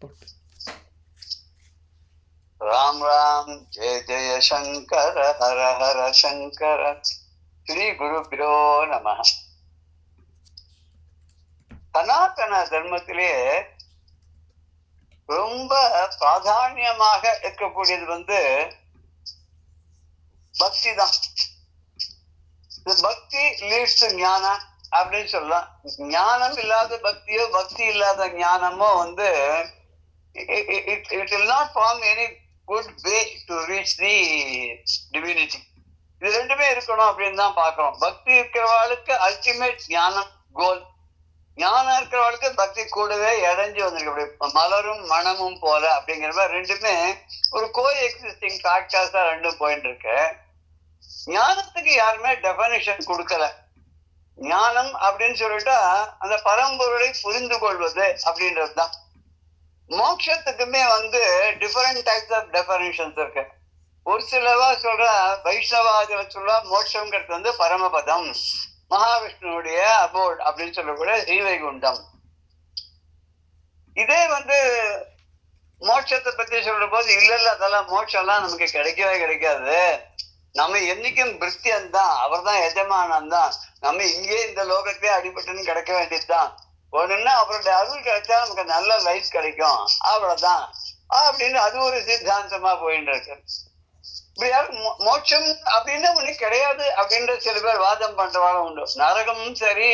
போட்டு ராம் ராம் ஜெய ஜெய சங்கர ஹர ஹர சங்கர ஸ்ரீ குருபியோ நம. சனாதன தர்மத்திலே ரொம்ப பிராதானியமாக இருக்கக்கூடியது பக்தி தான். பக்தி லீட்ஸ் டு ஞானம் அப்படின்னு சொல்லலாம். ஞானம் இல்லாத பக்தியோ பக்தி இல்லாத ஞானமோ it will not form any good way to reach the divinity. இது ரெண்டுமே இருக்கணும் அப்படின்னு தான் பாக்குறோம். பக்தி இருக்கிறவாளுக்கு அல்டிமேட் ஞானம் கோல், ஞானம் இருக்கிறவளுக்கு பக்தி கூடவே இடைஞ்சு வந்திருக்கு. மலரும் மனமும் போல அப்படிங்கிற மாதிரி ரெண்டுமே ஒரு கோ எக்ஸிஸ்டிங் ஃபேக்டர்ஸா ரெண்டும் போயிட்டு இருக்கு. ஞானத்துக்கு யாருமே டெபனிஷன் கொடுக்கல. ஞானம் அப்படின்னு சொல்லிட்டா அந்த பரம்பொருளை புரிந்து கொள்வது அப்படின்றதுதான். மோட்சத்துக்குமே டிஃபரெண்ட் டைப்ஸ் ஆஃப் டெபனிஷன்ஸ் இருக்கு. ஒரு சிலவா சொல்ற வைஷ்ணவாதில சொல்ல மோட்சம்ங்கிறது பரமபதம், மகாவிஷ்ணுடைய அபோர்ட் அப்படின்னு சொல்லக்கூடிய ஸ்ரீவைகுண்டம். இதே மோட்சத்தை பத்தி சொல்ற போது இல்ல அதெல்லாம் மோட்சம் எல்லாம் நமக்கு கிடைக்கவே கிடைக்காது, நம்ம என்னைக்கும் பிரித்தியன் தான், அவர் தான் எஜமானன் தான், நம்ம இங்கே இந்த லோகத்திலே அடிபட்டுன்னு கிடைக்க வேண்டியதுதான், ஒண்ணுன்னா அவருடைய அருள் கிடைச்சா நமக்கு நல்ல லைஃப் கிடைக்கும், அவ்வளவுதான் அப்படின்னு அது ஒரு சித்தாந்தமா போயிட்டு இருக்கு. மோட்சம் அப்படின்னு ஒண்ணு கிடையாது அப்படின்ற சில பேர் வாதம் பண்றவாளும் உண்டு. நரகமும் சரி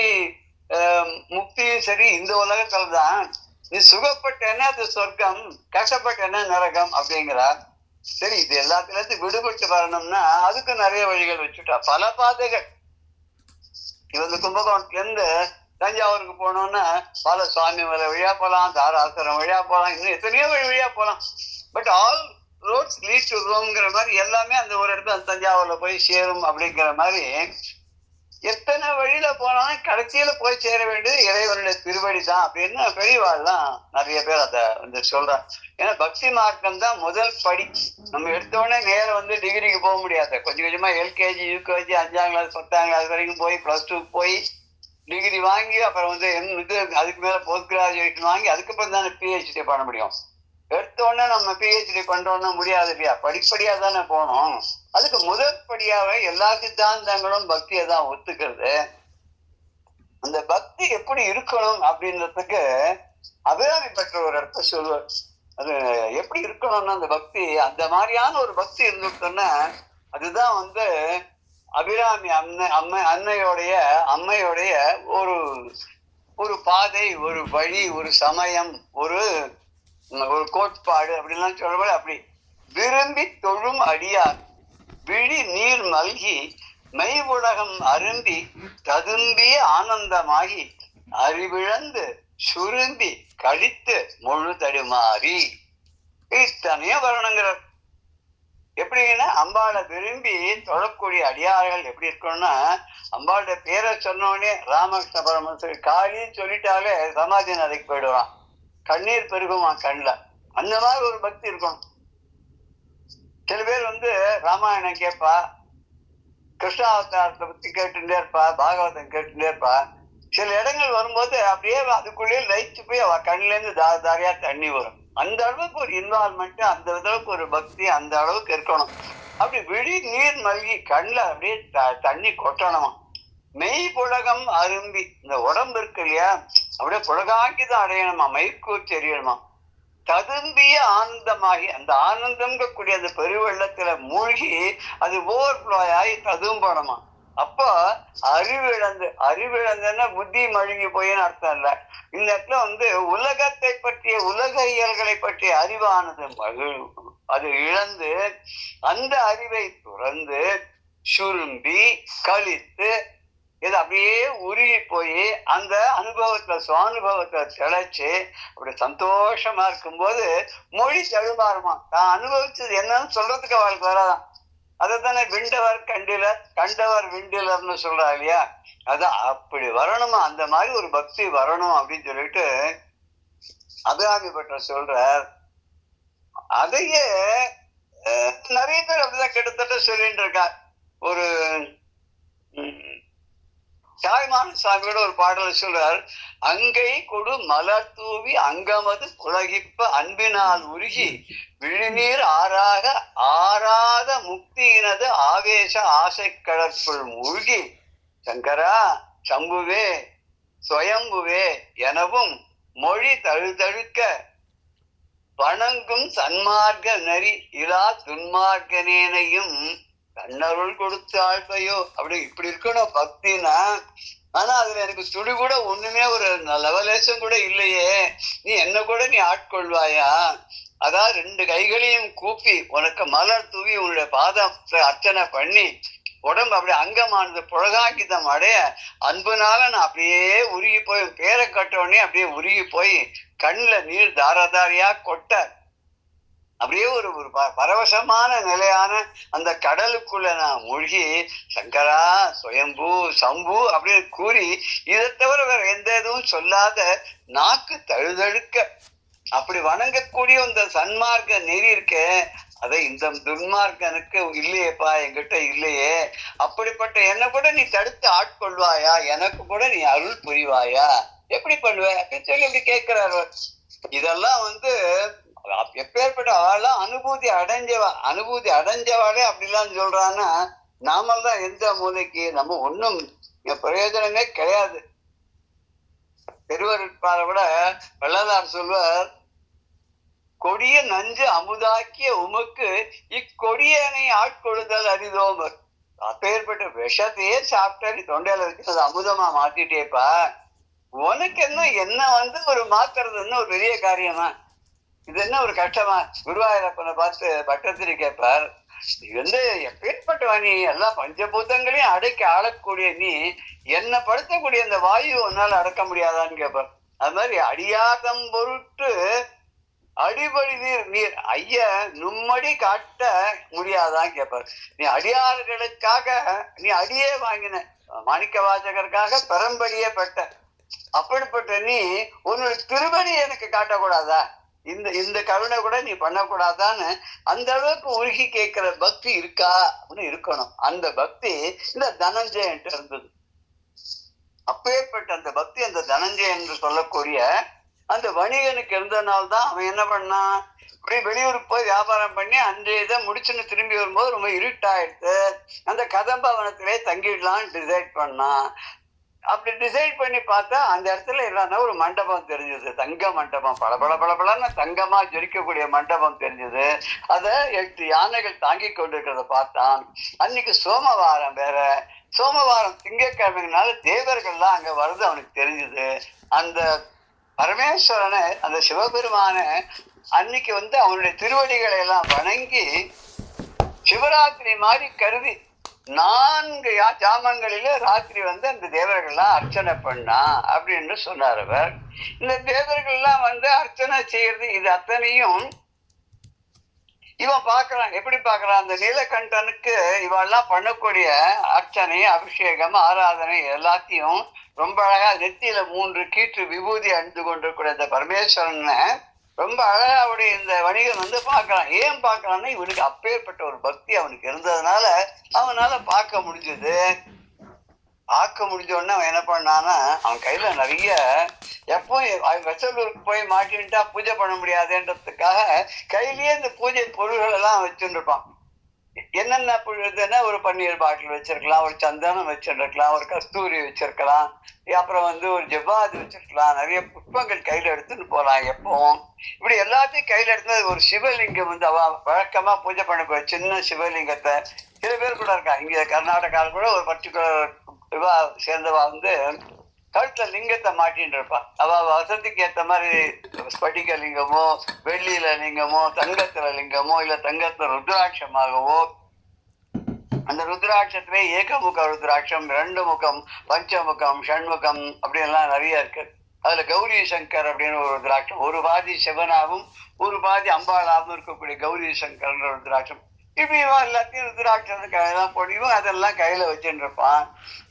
முக்தியும் சரி இந்த உலகத்துலதான். நீ சுகப்பட்டேன்னா அது சொர்க்கம், கஷ்டப்பட்டேன்னா நரகம் அப்படிங்கிறார். சரி, இது எல்லாத்துல இருந்து விடுபட்டு வரணும்னா அதுக்கு நிறைய வழிகள் வச்சுட்டா, பல பாதைகள். கும்பகோணத்துல இருந்து தஞ்சாவூருக்கு போனோம்னா பல சுவாமி மலை வழியா போலாம், தாராசுரம் வழியா போலாம், இன்னும் எத்தனையோ வழியா போலாம். But all roads lead to ரோம்ங்கிற மாதிரி எல்லாமே அந்த ஒரு இடத்துல தஞ்சாவூர்ல போய் சேரும் அப்படிங்கிற மாதிரி எத்தனை வழியில போனாலும் கடைசியில போய் சேர வேண்டியது இறைவனுடைய திருவடி தான் அப்படின்னு பெரியவாள்லாம் நிறைய பேர் அதை சொல்றாங்க. ஏன்னா பக்தி மார்க்கம் தான் முதல் படி. நம்ம எடுத்தோடனே நேரம் டிகிரிக்கு போக முடியாது. கொஞ்சம் கொஞ்சமா எல்கேஜி யூகேஜி 5ஆம் கிளாஸ் 10ஆம் கிளாஸ் வரைக்கும் போய் +2 போய் டிகிரி வாங்கி அப்புறம் அதுக்கு மேல போஸ்ட் கிராஜுவேஷன் வாங்கி அதுக்கப்புறம் தானே பிஹெச்டி பண்ண முடியும். எடுத்தோடனே நம்ம பிஹெச்டி பண்றோம்னா முடியாது இல்லையா, படிப்படியா தானே போனோம். அதுக்கு முதல் படியாவே எல்லா சித்தாந்தங்களும் பக்தியை தான் ஒத்துக்கிறது. அந்த பக்தி எப்படி இருக்கணும் அப்படின்றதுக்கு அபிராமி பெற்ற ஒரு இடத்த சொல்லுவார். அது எப்படி இருக்கணும்னா அந்த பக்தி அந்த மாதிரியான ஒரு பக்தி இருந்துட்டோம்னா அதுதான் அபிராமி அம்மையோடைய ஒரு ஒரு பாதை, ஒரு வழி, ஒரு சமயம், ஒரு கோட்பாடு அப்படின்லாம் சொல்ற. அப்படி விரும்பி தொழும் அடியார் விழி நீர் மல்கி மெய் உலகம் அரும்பி ததும்பிய ஆனந்தமாகி அறிவிழந்து சுரும்பி கழித்து முழு தடுமாறி இத்தனையோ வரணுங்கிறார். எப்படின்னா அம்பாளை விரும்பி தொழக்கூடிய அடியார்கள் எப்படி இருக்கணும்னா, அம்பாளுடைய பேரை சொன்னோடனே ராமகிருஷ்ண பரமஹம்சர் காளின்னு சொல்லிட்டாலே சமாதி நதிக்கு போயிடுவான், கண்ணீர் பெருகுமா கண்ல. அந்த மாதிரி ஒரு பக்தி இருக்கணும். சில பேர் ராமாயணம் கேட்பா, கிருஷ்ணாவதாரத்தை பத்தி கேட்டுட்டே இருப்பா, பாகவதம் கேட்டுட்டே இருப்பா. சில இடங்கள் வரும்போது அப்படியே அதுக்குள்ளேயே லயிச்சு போய் அவ கண்ணுல இருந்து தாரியா தண்ணி வரும். அந்த அளவுக்கு ஒரு இன்வால்மெண்ட், அந்த அளவுக்கு ஒரு பக்தி அந்த அளவுக்கு இருக்கணும். அப்படி விழி நீர் மல்கி கண்ணுல அப்படியே தண்ணி கொட்டணுமா. மெய் புலகம் அரும்பி, இந்த உடம்பு இருக்கு இல்லையா அப்படியே புலகாக்கிதான் அடையணுமா, மெய்க்கூர் தெரியணுமா. ததும்பிய ஆனந்தமாகி அந்த ஆனந்தம்ங்கக்கூடிய அந்த பெருவெள்ளத்துல மூழ்கி அது ஓவர்ஃப்ளோ ஆகி ததும்பணுமா. அப்போ அறிவிழந்துன்னா புத்தி மழுங்கி போயின்னு அர்த்தம் இல்ல. இந்த இடத்துல உலகத்தை பற்றிய உலக இயல்களை பற்றிய அறிவானது அது இழந்து அந்த அறிவை துறந்து சுரும்பி கழித்து இது அப்படியே உருகி போய் அந்த அனுபவத்துல சுவானுபவத்துல திளைச்சு அப்படி சந்தோஷமா இருக்கும்போது மொழி தழுமாறுமா. தான் அனுபவிச்சது என்னன்னு சொல்றதுக்கு அவளுக்கு வராதான். அதைத்தானே விண்டவர் கண்டவர் விண்டிலர்னு சொல்றா இல்லையா. அதான் அப்படி வரணுமா, அந்த மாதிரி ஒரு பக்தி வரணும் அப்படின்னு சொல்லிட்டு அபிராமி பட்டர் சொல்றார். அதையே நிறைய பேர் அப்படிதான் கிட்டத்தட்ட சொல்லிட்டு இருக்கா. ஒரு தாய்மான சுவாமியோட ஒரு பாடல சொல்றார், அங்கை கொடு மலர் தூவி அங்கமது புலகிப்ப அன்பினால் உருகி விழிநீர் ஆறாக ஆறாத முக்தியினது ஆவேச ஆசை கடற்குள் மூழ்கி சங்கரா சம்புவே சுயம்புவே எனவும் மொழி தழுதழுக்க வணங்கும் சன்மார்க்க நரி இலா துன்மார்க்கனேனையும் தன்னருள் கொடுத்து ஆழ்வையோ. அப்படி இப்படி இருக்கணும் பக்தினா. ஆனா அதுல எனக்கு துளி கூட ஒண்ணுமே ஒரு லவலேசம் கூட இல்லையே, நீ என்ன கூட நீ ஆட்கொள்வாயா? அதாவது 2 கைகளையும் கூப்பி உனக்கு மலர் தூவி உன்னுடைய பாதத்தை அர்ச்சனை பண்ணி உடம்பு அப்படியே அங்கமானது புலகாங்கிதம் அடைய அன்புனால நான் அப்படியே உருகி போய் பேரை கட்டவுடனே அப்படியே உருகி போய் கண்ணுல நீர் தாரதாரியா கொட்ட அப்படியே ஒரு ஒரு பரவசமான நிலையான அந்த கடலுக்குள்ள நான் மூழ்கி சங்கரா சுயம்பு சம்பு அப்படின்னு கூறி இதை தவிர வேற எந்த இதுவும் சொல்லாத நாக்கு தழுதழுக்க அப்படி வணங்கக்கூடிய இந்த சன்மார்க்க நெறி இருக்க, அதை இந்த துன்மார்க்கனுக்கு இல்லையேப்பா, என்கிட்ட இல்லையே. அப்படிப்பட்ட என்ன கூட நீ தடுத்து ஆட்கொள்வாயா? எனக்கு கூட நீ அருள் புரிவாயா? எப்படி பண்ணுவ அப்படின்னு சொல்லி அப்படி கேட்கிறாரு. இதெல்லாம் எப்பேற்பட்ட ஆளா அனுபூதி அடைஞ்சவாளே அப்படிலாம் சொல்றான்னா, நாமெல்லாம் எந்த மூலைக்கு நம்ம ஒன்னும் பிரயோஜனமே கிடையாது. பெருவருட்பார விட வள்ளலார் சொல்வார், கொடிய நஞ்சு அமுதாக்கிய உமக்கு இக்கொடியனை ஆட்கொள்ளுதல் அரிதோமர். அப்பேற்பட்ட விஷத்தையே சாப்பிட்டா நீ தொண்டையில வச்சு அது அமுதமா மாத்திட்டேப்பா, உனக்கு என்ன ஒரு மாத்துறதுன்னு ஒரு பெரிய காரியமா? இது என்ன ஒரு கஷ்டமா? குருவாயூரப்பனை பார்த்து பட்டத்திரி கேட்பார், நீ எப்பேற்பட்டவா, நீ எல்லா பஞ்சபூதங்களையும் அடக்கி ஆளக்கூடிய நீ என்ன படுத்தக்கூடிய அந்த வாயு உன்னால அடக்க முடியாதான்னு கேட்பார். அது மாதிரி அடியாதம் பொருட்டு அடிபடி நீர் ஐய நும்மடி காட்ட முடியாதான் கேட்பார். நீ அடியார்களுக்காக நீ அடியே வாங்கின, மாணிக்க வாசகருக்காக பெரம்படியே பட்ட, அப்படிப்பட்ட நீ உன்னோட திருவடி எனக்கு காட்டக்கூடாதா? இந்த கருணை கூட நீ பண்ணக்கூடாதான்னு அந்த அளவுக்கு உருகி கேட்கிற பக்தி இருக்கா அப்படின்னு இருக்கணும். அந்த பக்தி இந்த தனஞ்சயன் இருந்தது. அப்பேற்பட்ட அந்த பக்தி அந்த தனஞ்சயன் என்று சொல்லக்கூடிய அந்த வணிகனுக்கு இருந்ததுனால்தான் அவன் என்ன பண்ணான், இப்படி வெளியூருக்கு போய் வியாபாரம் பண்ணி அன்றைய இதை முடிச்சுன்னு திரும்பி வரும்போது ரொம்ப இருட்டாயிடுத்து. அந்த கதம்பவனத்திலே தங்கிடலான்னு டிசைட் பண்ணான். அப்படி டிசைட் பண்ணி பார்த்தா அந்த இடத்துல இல்லைன்னா ஒரு மண்டபம் தெரிஞ்சது, தங்க மண்டபம், பளபளன்னு தங்கமா ஜொலிக்கக்கூடிய மண்டபம் தெரிஞ்சது. அதை 8 யானைகள் தாங்கி கொண்டிருக்கிறத பார்த்தான். அன்னைக்கு சோமவாரம் வேற, சோமவாரம் திங்கட்கிழமைனால தேவர்கள்லாம் அங்க வர்றது அவனுக்கு தெரிஞ்சது. அந்த பரமேஸ்வரனை அந்த சிவபெருமான அன்னைக்கு அவனுடைய திருவடிகளை எல்லாம் வணங்கி சிவராத்திரி மாதிரி கருதி 4 ஜாமங்களில ராத்திரி அந்த தேவர்கள்லாம் அர்ச்சனை பண்ணா அப்படின்னு சொன்னார் அவர். இந்த தேவர்கள்லாம் அர்ச்சனை செய்யறது இது அத்தனையும் இவன் பாக்குறான். எப்படி பாக்குறான், அந்த நீலகண்டனுக்கு இவெல்லாம் பண்ணக்கூடிய அர்ச்சனை அபிஷேகம் ஆராதனை எல்லாத்தையும் ரொம்ப அழகா நெத்தியில 3 கீற்று விபூதி அணிந்து கொண்டிருக்கூடிய இந்த பரமேஸ்வரனை ரொம்ப அழகா அவருடைய இந்த வணிகன் பாக்குறான். ஏன் பாக்குறான்னா, இவனுக்கு அப்பேற்பட்ட ஒரு பக்தி அவனுக்கு இருந்ததுனால அவனால பார்க்க முடிஞ்சது. பார்க்க முடிஞ்ச உடனே அவன் என்ன பண்ணான்னா, அவன் கையில நிறைய எப்போ வெசலூருக்கு போய் மாட்டின்ட்டா பூஜை பண்ண முடியாதுன்றதுக்காக கையிலேயே இந்த பூஜை பொருள்கள் எல்லாம் வச்சுட்டு இருப்பான். என்னென்ன பொழுதுன்னா, ஒரு பன்னீர் பாட்டில் வச்சிருக்கலாம், ஒரு சந்தனம் வச்சிருக்கலாம், ஒரு கஸ்தூரி வச்சிருக்கலாம், அப்புறம் ஒரு ஜவ்வாது வச்சிருக்கலாம், நிறைய புஷ்பங்கள் கையில எடுத்துன்னு போலாம். எப்பவும் இப்படி எல்லாத்தையும் கையில எடுத்து ஒரு சிவலிங்கம் அவ வழக்கமா பூஜை பண்ண சின்ன சிவலிங்கத்தை சில பேர் கூட இருக்கா. இங்க கர்நாடகாவில் கூட ஒரு பர்டிகுலர் இவா சேர்ந்தவா கழுத்துல லிங்கத்தை மாட்டின்னு இருப்பா. அவ வசதிக்கு ஏற்ற மாதிரி ஸ்படிக லிங்கமோ, வெள்ளியில லிங்கமோ, தங்கத்துல லிங்கமோ, இல்ல தங்கத்துல ருத்ராட்சமாகவோ, அந்த ருத்ராட்சத்திலே ஏகமுக ருத்ராட்சம், 2 முகம், பஞ்சமுகம், ஷண்முகம் அப்படி எல்லாம் நிறைய இருக்கு. அதுல கௌரி சங்கர் அப்படின்னு ஒரு ருத்ராட்சம், ஒரு பாதி சிவனாவும் ஒரு பாதி அம்பாளாவும் இருக்கக்கூடிய கௌரி சங்கர் ருத்ராட்சம். இப்படி எல்லாத்தையும் ருத்ராட்சத்துக்கு கையெல்லாம் போடியும் அதெல்லாம் கையில வச்சுட்டு இருப்பான்.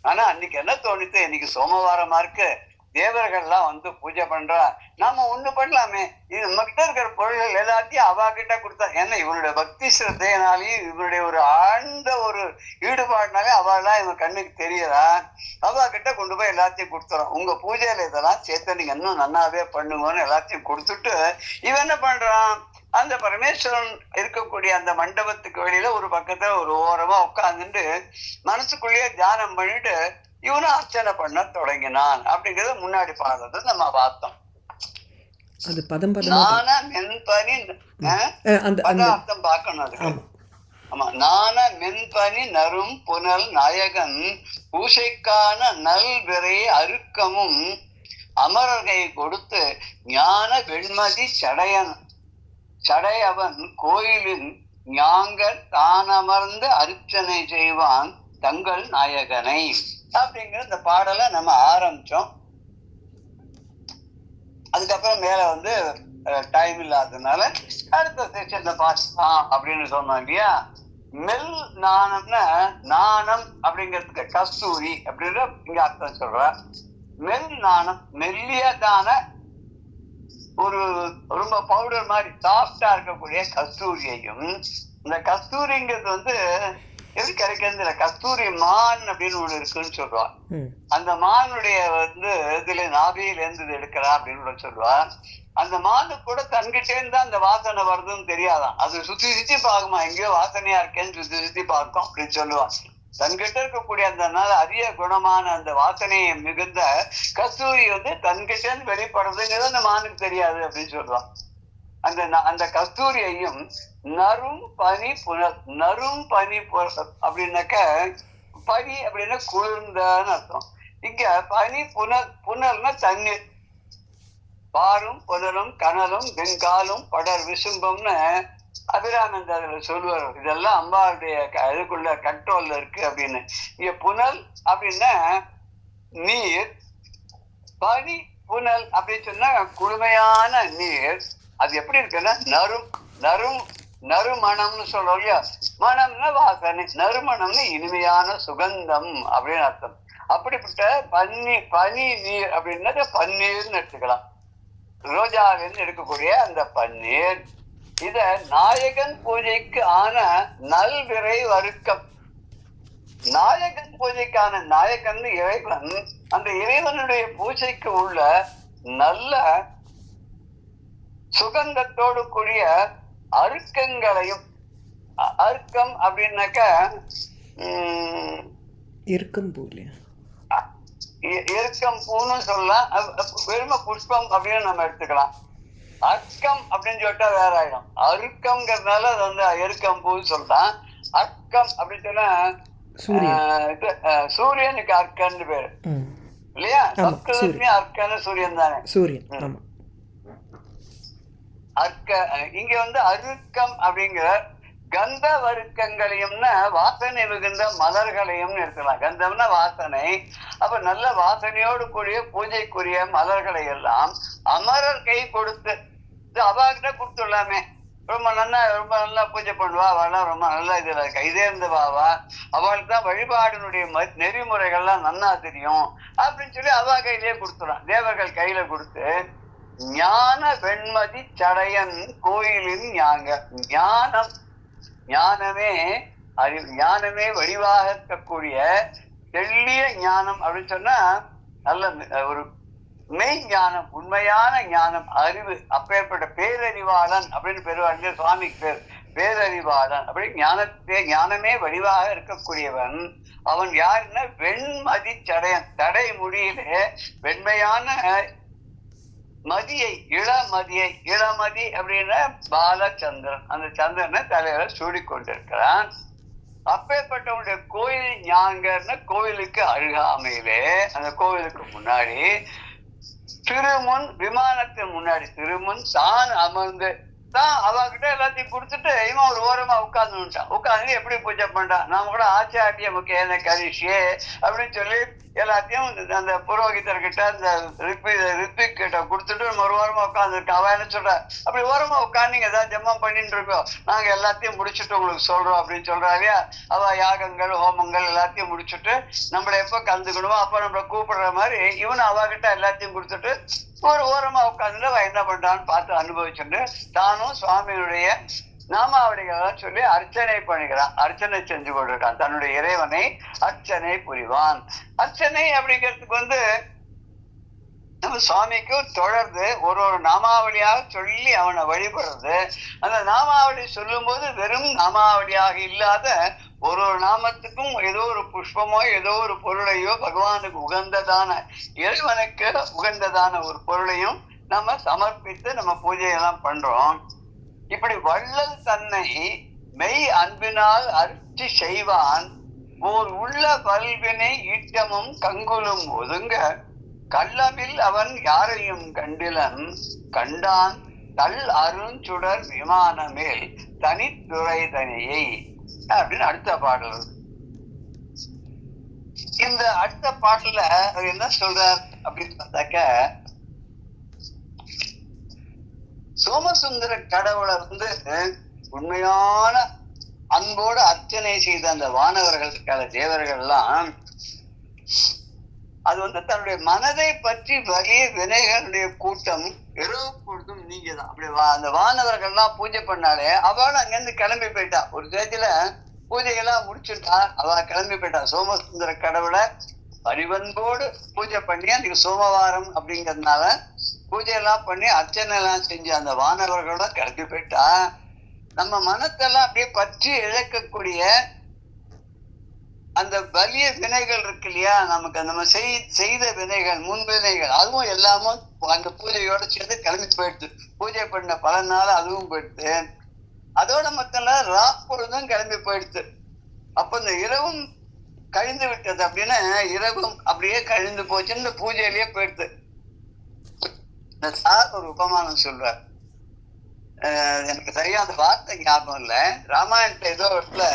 ஆனா அன்னைக்கு என்ன தோணித்து, இன்னைக்கு சோமவாரமா இருக்கு, தேவர்கள்லாம் வந்து பூஜை பண்றா, நாம ஒண்ணு பண்ணலாமே, இது நம்ம கிட்ட இருக்கிற பொருள்கள் எல்லாத்தையும் அவ கிட்ட கொடுத்தா, ஏன்னா இவனுடைய பக்தி சிரத்தையினாலையும் இவனுடைய ஒரு ஆழ்ந்த ஒரு ஈடுபாடுனாலே அவெல்லாம் இவன் கண்ணுக்கு தெரியறா, அவ கிட்ட கொண்டு போய் எல்லாத்தையும் கொடுத்துறோம். உங்க பூஜையில இதெல்லாம் சேர்த்து நீங்க இன்னும் நன்னாவே பண்ணுங்கன்னு எல்லாத்தையும் கொடுத்துட்டு இவன் என்ன பண்றான், அந்த பரமேஸ்வரன் இருக்கக்கூடிய அந்த மண்டபத்துக்கு வெளியில ஒரு பக்கத்துல ஒரு ஓரமா உட்கார்ந்துட்டு மனசுக்குள்ளேயே தியானம் பண்ணிட்டு இவனும் அர்ச்சனை பண்ண தொடங்கினான் அப்படிங்கறத முன்னாடி பாடுறது நம்ம பார்த்தோம். அது பதம் நான மென்பனி அர்த்தம் பார்க்கணும் அதுக்கு. ஆமா, நான மென்பனி நரும் புனல் நாயகன் பூசைக்கான நல் விரை அருக்கமும் அமரர்கை கொடுத்து ஞான வெண்மதி சடையவன் கோயிலின் ஞாங்கர் தானமர்ந்து அர்ச்சனை செய்வான் தங்கள் நாயகனை அப்படிங்கிற இந்த பாடலை நம்ம ஆரம்பிச்சோம். அதுக்கப்புறம் மேல வந்து டைம் இல்லாததுனால அடுத்த செக்ஷன்ல பார்க்கலாம் அப்படின்னு சொன்னோம் இல்லையா. மெல் நாணம்னா, நாணம் அப்படிங்கிறதுக்கு கஸ்தூரி அப்படின்ற இங்க அர்த்தம் சொல்ற. மெல் நாணம் மெல்லியதான ஒரு ரொம்ப பவுடர் மாதிரி சாஃப்டா இருக்கக்கூடிய கஸ்தூரியையும், இந்த கஸ்தூரிங்கிறது வந்து எப்படி கிடைக்கிறது, கஸ்தூரி மான் அப்படின்னு ஒண்ணு இருக்குன்னு சொல்லுவா. அந்த மானுடைய வந்து இதுல நாபியில இருந்து எடுக்கிறா அப்படின்னு சொல்லுவா. அந்த மானு கூட தன்கிட்டே இருந்தா அந்த வாசனை வருதுன்னு தெரியாதான், அது சுத்தி சுத்தி பார்க்குமா, எங்கேயோ வாசனையா இருக்கேன்னு சுத்தி சுத்தி பார்க்கும் அப்படின்னு சொல்லுவா. தன்கிட்ட இருக்கக்கூடிய அந்த அரிய குணமான அந்த வாசனையை மிகுந்த கஸ்தூரி வந்து தன்கிட்ட இருந்து வெளிப்படுறதுங்கிறது அந்த மானுக்கு தெரியாது அப்படின்னு சொல்லுவான். அந்த கஸ்தூரியையும் நரும் பனி புனல், நரும் பனி அப்படின்னாக்க பனி அப்படின்னா குளிர்ந்தன்னு அர்த்தம். இங்க பனி புனல், புனல்னா தண்ணீர், பாரும் புனலும் கனலும் வெங்காலும் படர் விசும்பம்னு அபிராமந்த அதுல சொல்லுவார். இதெல்லாம் அம்பாவுடைய இதுக்குள்ள கண்ட்ரோல்ல இருக்கு அப்படின்னு. இங்க புனல் அப்படின்னா நீர், பனி புனல் அப்படின்னு சொன்னா குளுமையான நீர். அது எப்படி இருக்குன்னா நரும் நரும் நறுமணம்னு சொல்றோம் இல்லையா, மணம்னா வாசனை, நறுமணம்னு இனிமையான சுகந்தம் அப்படின்னு அர்த்தம். அப்படிப்பட்ட பனி நீர் அப்படின்னா பன்னீர்னு எடுத்துக்கலாம். ரோஜாவிலிருந்து எடுக்கக்கூடிய அந்த பன்னீர், இத நாயகன் பூஜைக்கு ஆன நல்விரை வருக்கம். நாயகன் பூஜைக்கான நாயகன் இறைவன், அந்த இறைவனுடைய பூஜைக்கு உள்ள நல்ல சுகந்தத்தோடு கூடிய அருக்கங்களையும், அருக்கம் அப்படின்னாக்க இருக்கும் பூ, எருக்கம் பூன்னு சொல்லலாம், வெறும புஷ்பம் அப்படின்னு நம்ம எடுத்துக்கலாம். அர்க்கம் அப்படின்னு சொல்லிட்டா வேற ஆயிடும். அருக்கம்ங்கிறதுனால அது வந்து எருக்கம் பூன்னு சொல்லலாம். அர்க்கம் அப்படின்னு சொன்னா சூரியனுக்கு அர்க்கன்னு பேரு இல்லையா, சம்ஸ்கிருதத்துலயும் அர்க்கன்னு சூரியன் தானே, சூரியன். அர்க்க இங்க வந்து அருக்கம் அப்படிங்கிற கந்த வருக்கங்களையும்னா வாசனை மிகுந்த மலர்களையும் எடுக்கலாம். கந்தம்னா வாசனை, அப்ப நல்ல வாசனையோடு கூடிய பூஜைக்குரிய மலர்களை எல்லாம் அமரர் கை கொடுத்து அவாகிட்ட கொடுத்துடலாமே. ரொம்ப நல்லா பூஜை பண்ணுவா, அவெல்லாம் ரொம்ப நல்லா இதுல கைதேர்ந்தவாவா, அவளுக்கு தான் வழிபாடுனுடைய நெறிமுறைகள்லாம் நன்னா தெரியும் அப்படின்னு சொல்லி அவா கையிலேயே கொடுத்துடலாம். தேவர்கள் கையில கொடுத்து ஞான வெண்மதி சடையன் கோயிலின் ஞானம், ஞானமே அறிவு, ஞானமே வடிவாக இருக்கக்கூடிய தெள்ளிய ஞானம் அப்படின்னு சொன்னா நல்ல ஒரு மெய் ஞானம், உண்மையான ஞானம், அறிவு. அப்பேற்பட்ட பேரறிவாளன் அப்படின்னு பெருவாள் சுவாமிக்கு பேர், பேரறிவாளன். அப்படி ஞானமே வடிவாக இருக்கக்கூடியவன் அவன் யாருன்னா வெண்மதி சடையன், தடை முடியிலே வெண்மையான மதியை, இளமதி அப்படின்னா பாலச்சந்திரன், அந்த சந்திரனை தலையில சூடிக்கொண்டிருக்கிறான். அப்பேற்பட்டவனுடைய கோயில் ஞாங்கர்னு கோயிலுக்கு அருகாமையிலே, அந்த கோவிலுக்கு முன்னாடி திருமுன், விமானத்தின் முன்னாடி திருமுன் தான் அமர்ந்து தான் அவகிட்ட எல்லாத்தையும் கொடுத்துட்டு இவன் ஒரு ஓரமா உட்கார்ந்துட்டான். உட்கார்ந்து எப்படி பூஜை பண்றான், நாம கூட ஆச்சாரிய முக்கிய கரிஷியே அப்படின்னு சொல்லி எல்லாத்தையும் அந்த புரோகிதர்கிட்ட அந்த ரித்விக் கிட்ட கொடுத்துட்டு நம்ம ஒரு ஓரமா உட்காந்துருக்கோம். அவ என்ன சொல்ற, அப்படி ஓரமா உட்காந்து நீங்க ஏதாவது ஜெபம் பண்ணிட்டு இருக்கோம், நாங்க எல்லாத்தையும் முடிச்சுட்டு உங்களுக்கு சொல்றோம் அப்படின்னு சொல்றாரியா. அவ யாகங்கள் ஹோமங்கள் எல்லாத்தையும் முடிச்சுட்டு நம்மள எப்ப கலந்துக்கணுமோ அப்ப நம்மள கூப்பிடுற மாதிரி இவனு அவகிட்ட எல்லாத்தையும் கொடுத்துட்டு ஒரு ஓரமா உட்காந்துட்டு அவ என்ன பண்றான்னு பார்த்து அனுபவிச்சுட்டு தானும் சுவாமியுடைய நாமாவளிகள் சொல்லி அர்ச்சனை பண்ணுகிறான், அர்ச்சனை செஞ்சு கொண்டிருக்கான். தன்னுடைய இறைவனை அர்ச்சனை புரிவான். அர்ச்சனை அப்படிங்கிறதுக்கு நம்ம சுவாமிக்கு தொடர்ந்து ஒரு நாமாவளியாக சொல்லி அவனை வழிபடுறது. அந்த நாமாவளி சொல்லும் போது வெறும் நாமாவளியாக இல்லாத ஒரு நாமத்துக்கும் ஏதோ ஒரு புஷ்பமோ ஏதோ ஒரு பொருளையோ பகவானுக்கு உகந்ததான இறைவனுக்கு உகந்ததான ஒரு பொருளையும் நம்ம சமர்ப்பித்து நம்ம பூஜையெல்லாம் பண்றோம். இப்படி வள்ளல் தன்னை மெய் அன்பினால் அர்ச்சி செய்வான். ஓர் உள்ள வல்வினை ஈட்டமும் கங்குலும் ஒதுங்க கள்ளமில் அவன் யாரையும் கண்டிலன் கண்டான் தள் அருஞ்சுடர் விமான மேல் தனித்துறை தனியை அப்படின்னு அடுத்த பாடல். இந்த அடுத்த பாட்டுல அவர் என்ன சொல்றார் அப்படின்னு பார்த்தாக்க, சோமசுந்தர கடவுளை உண்மையான அன்போடு அர்ச்சனை செய்த அந்த வானவர்கள் தேவர்கள் எல்லாம் அது தன்னுடைய மனதை பற்றி வலிய வினைகளுடைய கூட்டம் பொழுதும் நீங்கதான். அப்படி அந்த வானவர்கள் எல்லாம் பூஜை பண்ணாலே அவளும் அங்கிருந்து கிளம்பி போயிட்டா. ஒரு தேதியில பூஜையெல்லாம் முடிச்சுட்டா, அவ கிளம்பி போயிட்டா. சோமசுந்தர கடவுளை பரிவன்போடு பூஜை பண்ணி அன்னைக்கு சோமவாரம் அப்படிங்கறதுனால பூஜையெல்லாம் பண்ணி அர்ச்சனை எல்லாம் செஞ்சு அந்த வானவர்களோட கிளம்பி போயிட்டா. நம்ம மனத்தெல்லாம் அப்படியே பற்றி இழக்கக்கூடிய அந்த வலிய வினைகள் இருக்கு இல்லையா, நமக்கு நம்ம செய்த வினைகள் முன்வினைகள் அதுவும் எல்லாமும் அந்த பூஜையோட சேர்ந்து கிளம்பி போயிடுது. பூஜை பண்ண பலனால அதுவும் போயிடுது. அதோட மத்தல ராப்பொழுதும் கிளம்பி போயிடுது. அப்ப இந்த இரவும் கழிந்து விட்டது அப்படின்னா இரவும் அப்படியே கழிந்து போச்சுன்னு இந்த பூஜையிலேயே போயிடுது. இந்த சார் ஒரு உபமானம் சொல்றார், எனக்கு சரியா அந்த வார்த்தை ஞாபகம் இல்லை. ராமாயணத்துல ஏதோ இடத்துல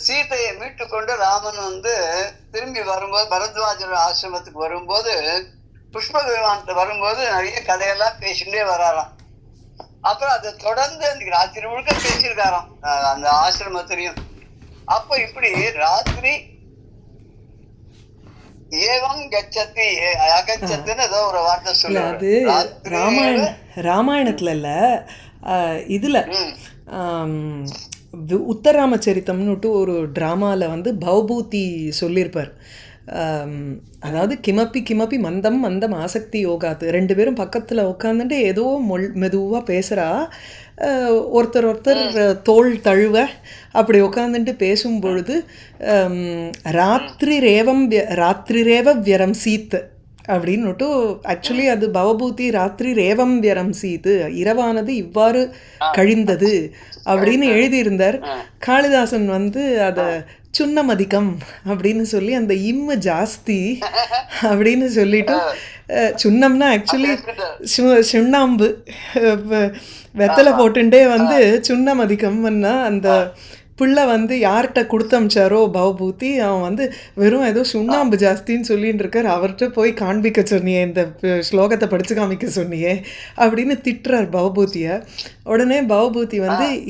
சீதையை மீட்டு கொண்டு ராமன் திரும்பி வரும்போது பரத்வாஜர் ஆசிரமத்துக்கு வரும்போது புஷ்ப விமானத்தை வரும்போது நிறைய கதையெல்லாம் பேசிட்டே வராராம். அப்புறம் அதை தொடர்ந்து அன்னைக்கு ராத்திரி முழுக்க பேசியிருக்காராம் அந்த ஆசிரமத்திலையும். அப்ப இப்படி ராத்திரி ஏவம் கச்சத்தி அகச்சத்துன்னு ஏதோ ஒரு வார்த்தை சொல்லுவாரு. ராமாயணத்துல இல்ல, இதுல உத்தராமச்சரித்தம்னுட்டு ஒரு ட்ராமாவில் பவபூதி சொல்லியிருப்பார். அதாவது கிமப்பி கிமப்பி மந்தம் மந்தம் ஆசக்தி யோகாத்து. ரெண்டு பேரும் பக்கத்தில் உட்காந்துட்டு ஏதோ மெதுவாக பேசுகிறா. ஒருத்தர் தோள் தழுவ அப்படி உட்காந்துட்டு பேசும் பொழுது ராத்திரிரேவ வியரம் சீத் அப்படின்னுட்டு, ஆக்சுவலி அது பவபூதி ராத்திரி ரேவம் வியரம் சீத்து, இரவானது இவ்வாறு கழிந்தது அப்படின்னு எழுதியிருந்தார். காளிதாசன் அதை சுண்ணமதிக்கம் அப்படின்னு சொல்லி அந்த இம்மு ஜாஸ்தி அப்படின்னு சொல்லிட்டு, சுண்ணம்னா ஆக்சுவலி சுண்ணாம்பு வெத்தலை போட்டுட்டே சுண்ணமதிக்கம்னா அந்த பிள்ளை யார்கிட்ட கொடுத்தமிச்சாரோ பவபூதி அவன் வெறும் ஏதோ சுண்ணாம்பு ஜாஸ்தின்னு சொல்லின்னு இருக்கார். அவர்கிட்ட போய் காண்பிக்க சொன்னியே, இந்த ஸ்லோகத்தை படித்து காமிக்க சொன்னியே அப்படின்னு திட்டுறார் பவபூதியை. உடனே பவபூதி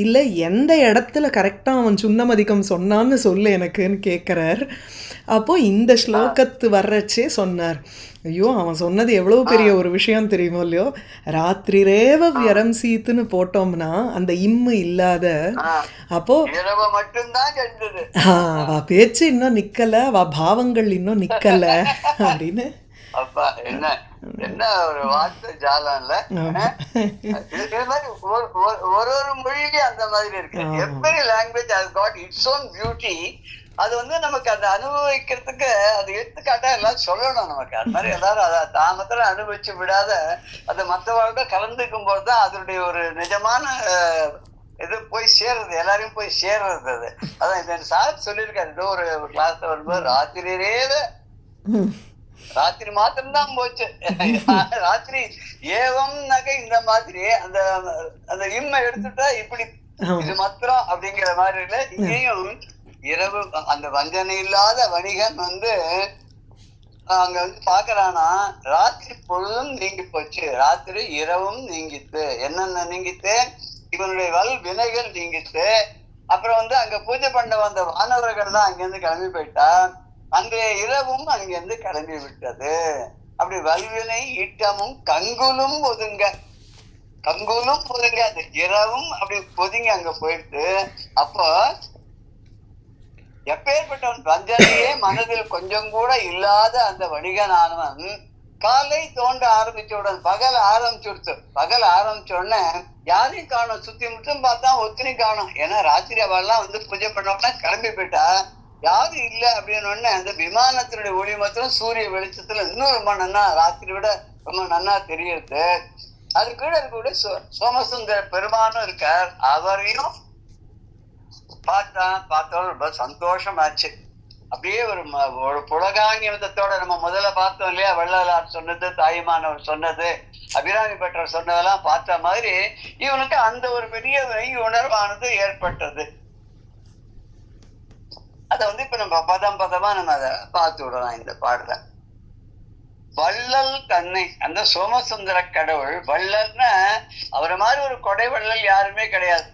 இல்லை எந்த இடத்துல கரெக்டாக அவன் சுண்ணமதிக்கம் சொன்னான்னு சொல்லு எனக்குன்னு கேட்குறார். அப்போது இந்த ஸ்லோகத்து வர்றச்சே சொன்னார், ஐயோ அவன் சொன்னது எவ்வளோ பெரிய ஒரு விஷயம் தெரியுமோ இல்லையோ, ராத்திரிரேவ வியரம் சீத்துன்னு போட்டோம்னா அந்த இம்மு இல்லாத, அப்போ அவ பேச்சு இன்னும் நிக்கல, அவ பாவங்கள் இன்னும் நிக்கல அப்படின்னு. அப்பா என்ன என்ன ஒரு வார்த்தை ஜாலம் இல்ல. இது மாதிரி ஒரு மொழியிலேயே அந்த மாதிரி இருக்கு. Every language has got its own beauty. அது நமக்கு அதை அனுபவிக்கிறதுக்கு அது எடுத்துக்காட்டா எல்லாரும் சொல்லணும் நமக்கு. அது மாதிரி எல்லாரும் அதை தாமத்துல அனுபவிச்சு விடாத அதை மற்றவர்களோட கலந்துக்கும் போதுதான் அதனுடைய ஒரு நிஜமான இது போய் சேர்றது, எல்லாரையும் போய் சேர்றது. அது அதான் இந்த சார் சொல்லியிருக்காரு ஏதோ ஒரு கிளாஸ்ல வரும்போது, ராத்திரி மாத்திரம்தான் போச்சு, ராத்திரி ஏவம் நகை இந்த மாதிரி அந்த அந்த இம்மை எடுத்துட்டா இப்படி இது மாத்திரம் அப்படிங்கிற மாதிரி இல்ல. இங்கேயும் இரவு அந்த வஞ்சனை இல்லாத வணிகன் வந்து அங்க வந்து பாக்குறானா, ராத்திரி பொழுதும் நீங்கி போச்சு, ராத்திரி இரவும் நீங்கித்து. என்னென்ன நீங்கித்து? இவனுடைய வினைகள் நீங்கித்து. அப்புறம் வந்து அங்க பூஜை பண்ண வந்த வானவர்கள்லாம் அங்கிருந்து கிளம்பி போயிட்டா, அன்றைய இரவும் அங்கிருந்து கிளம்பி விட்டது. அப்படி வல்வினை ஈட்டமும் கங்குலும் ஒதுங்க, கங்குலும் ஒதுங்க, அந்த இரவும் அப்படி ஒதுங்கி அங்க போயிட்டு. அப்போ எப்பேற்பட்டவன் வஞ்சனையே மனதில் கொஞ்சம் கூட இல்லாத அந்த வணிகனானவன் காலை தோண்ட ஆரம்பிச்சவுடன் பகல் ஆரம்பிச்ச உடனே யாரையும் காணும், சுத்தி முற்றும் பார்த்தா ஒத்தனையும் காணும். ஏன்னா ராத்திரி அவெல்லாம் வந்து பூஜை பண்ணோம்னா கிளம்பி போயிட்டா, யாரும் இல்லை அப்படின்னு உடனே அந்த விமானத்தினுடைய ஒளி மாத்திரம் சூரிய வெளிச்சத்துல இன்னும் ரொம்ப நன்னா, ராத்திரி விட ரொம்ப நன்னா தெரியுது. அது கூட சோமசுந்தர பெருமானும் இருக்கார். அவரையும் பார்த்தோம், ரொம்ப சந்தோஷமாச்சு. அப்படியே ஒரு புலகாங்கியத்தோட நம்ம முதல்ல பார்த்தோம் இல்லையா, வள்ளலார் சொன்னது, தாயுமானவர் சொன்னது, அபிராமி பட்டர் சொன்னதெல்லாம் பார்த்த மாதிரி இவனுக்கு அந்த ஒரு பெரிய உணர்வானது ஏற்பட்டது. அத வந்து இப்ப நம்ம பதமா நம்ம அதை பார்த்து விடலாம். இந்த பாடல வள்ளல் தன்னை, அந்த சோமசுந்தர கடவுள் வள்ளல்னா அவரை மாதிரி ஒரு கொடை வள்ளல் யாருமே கிடையாது.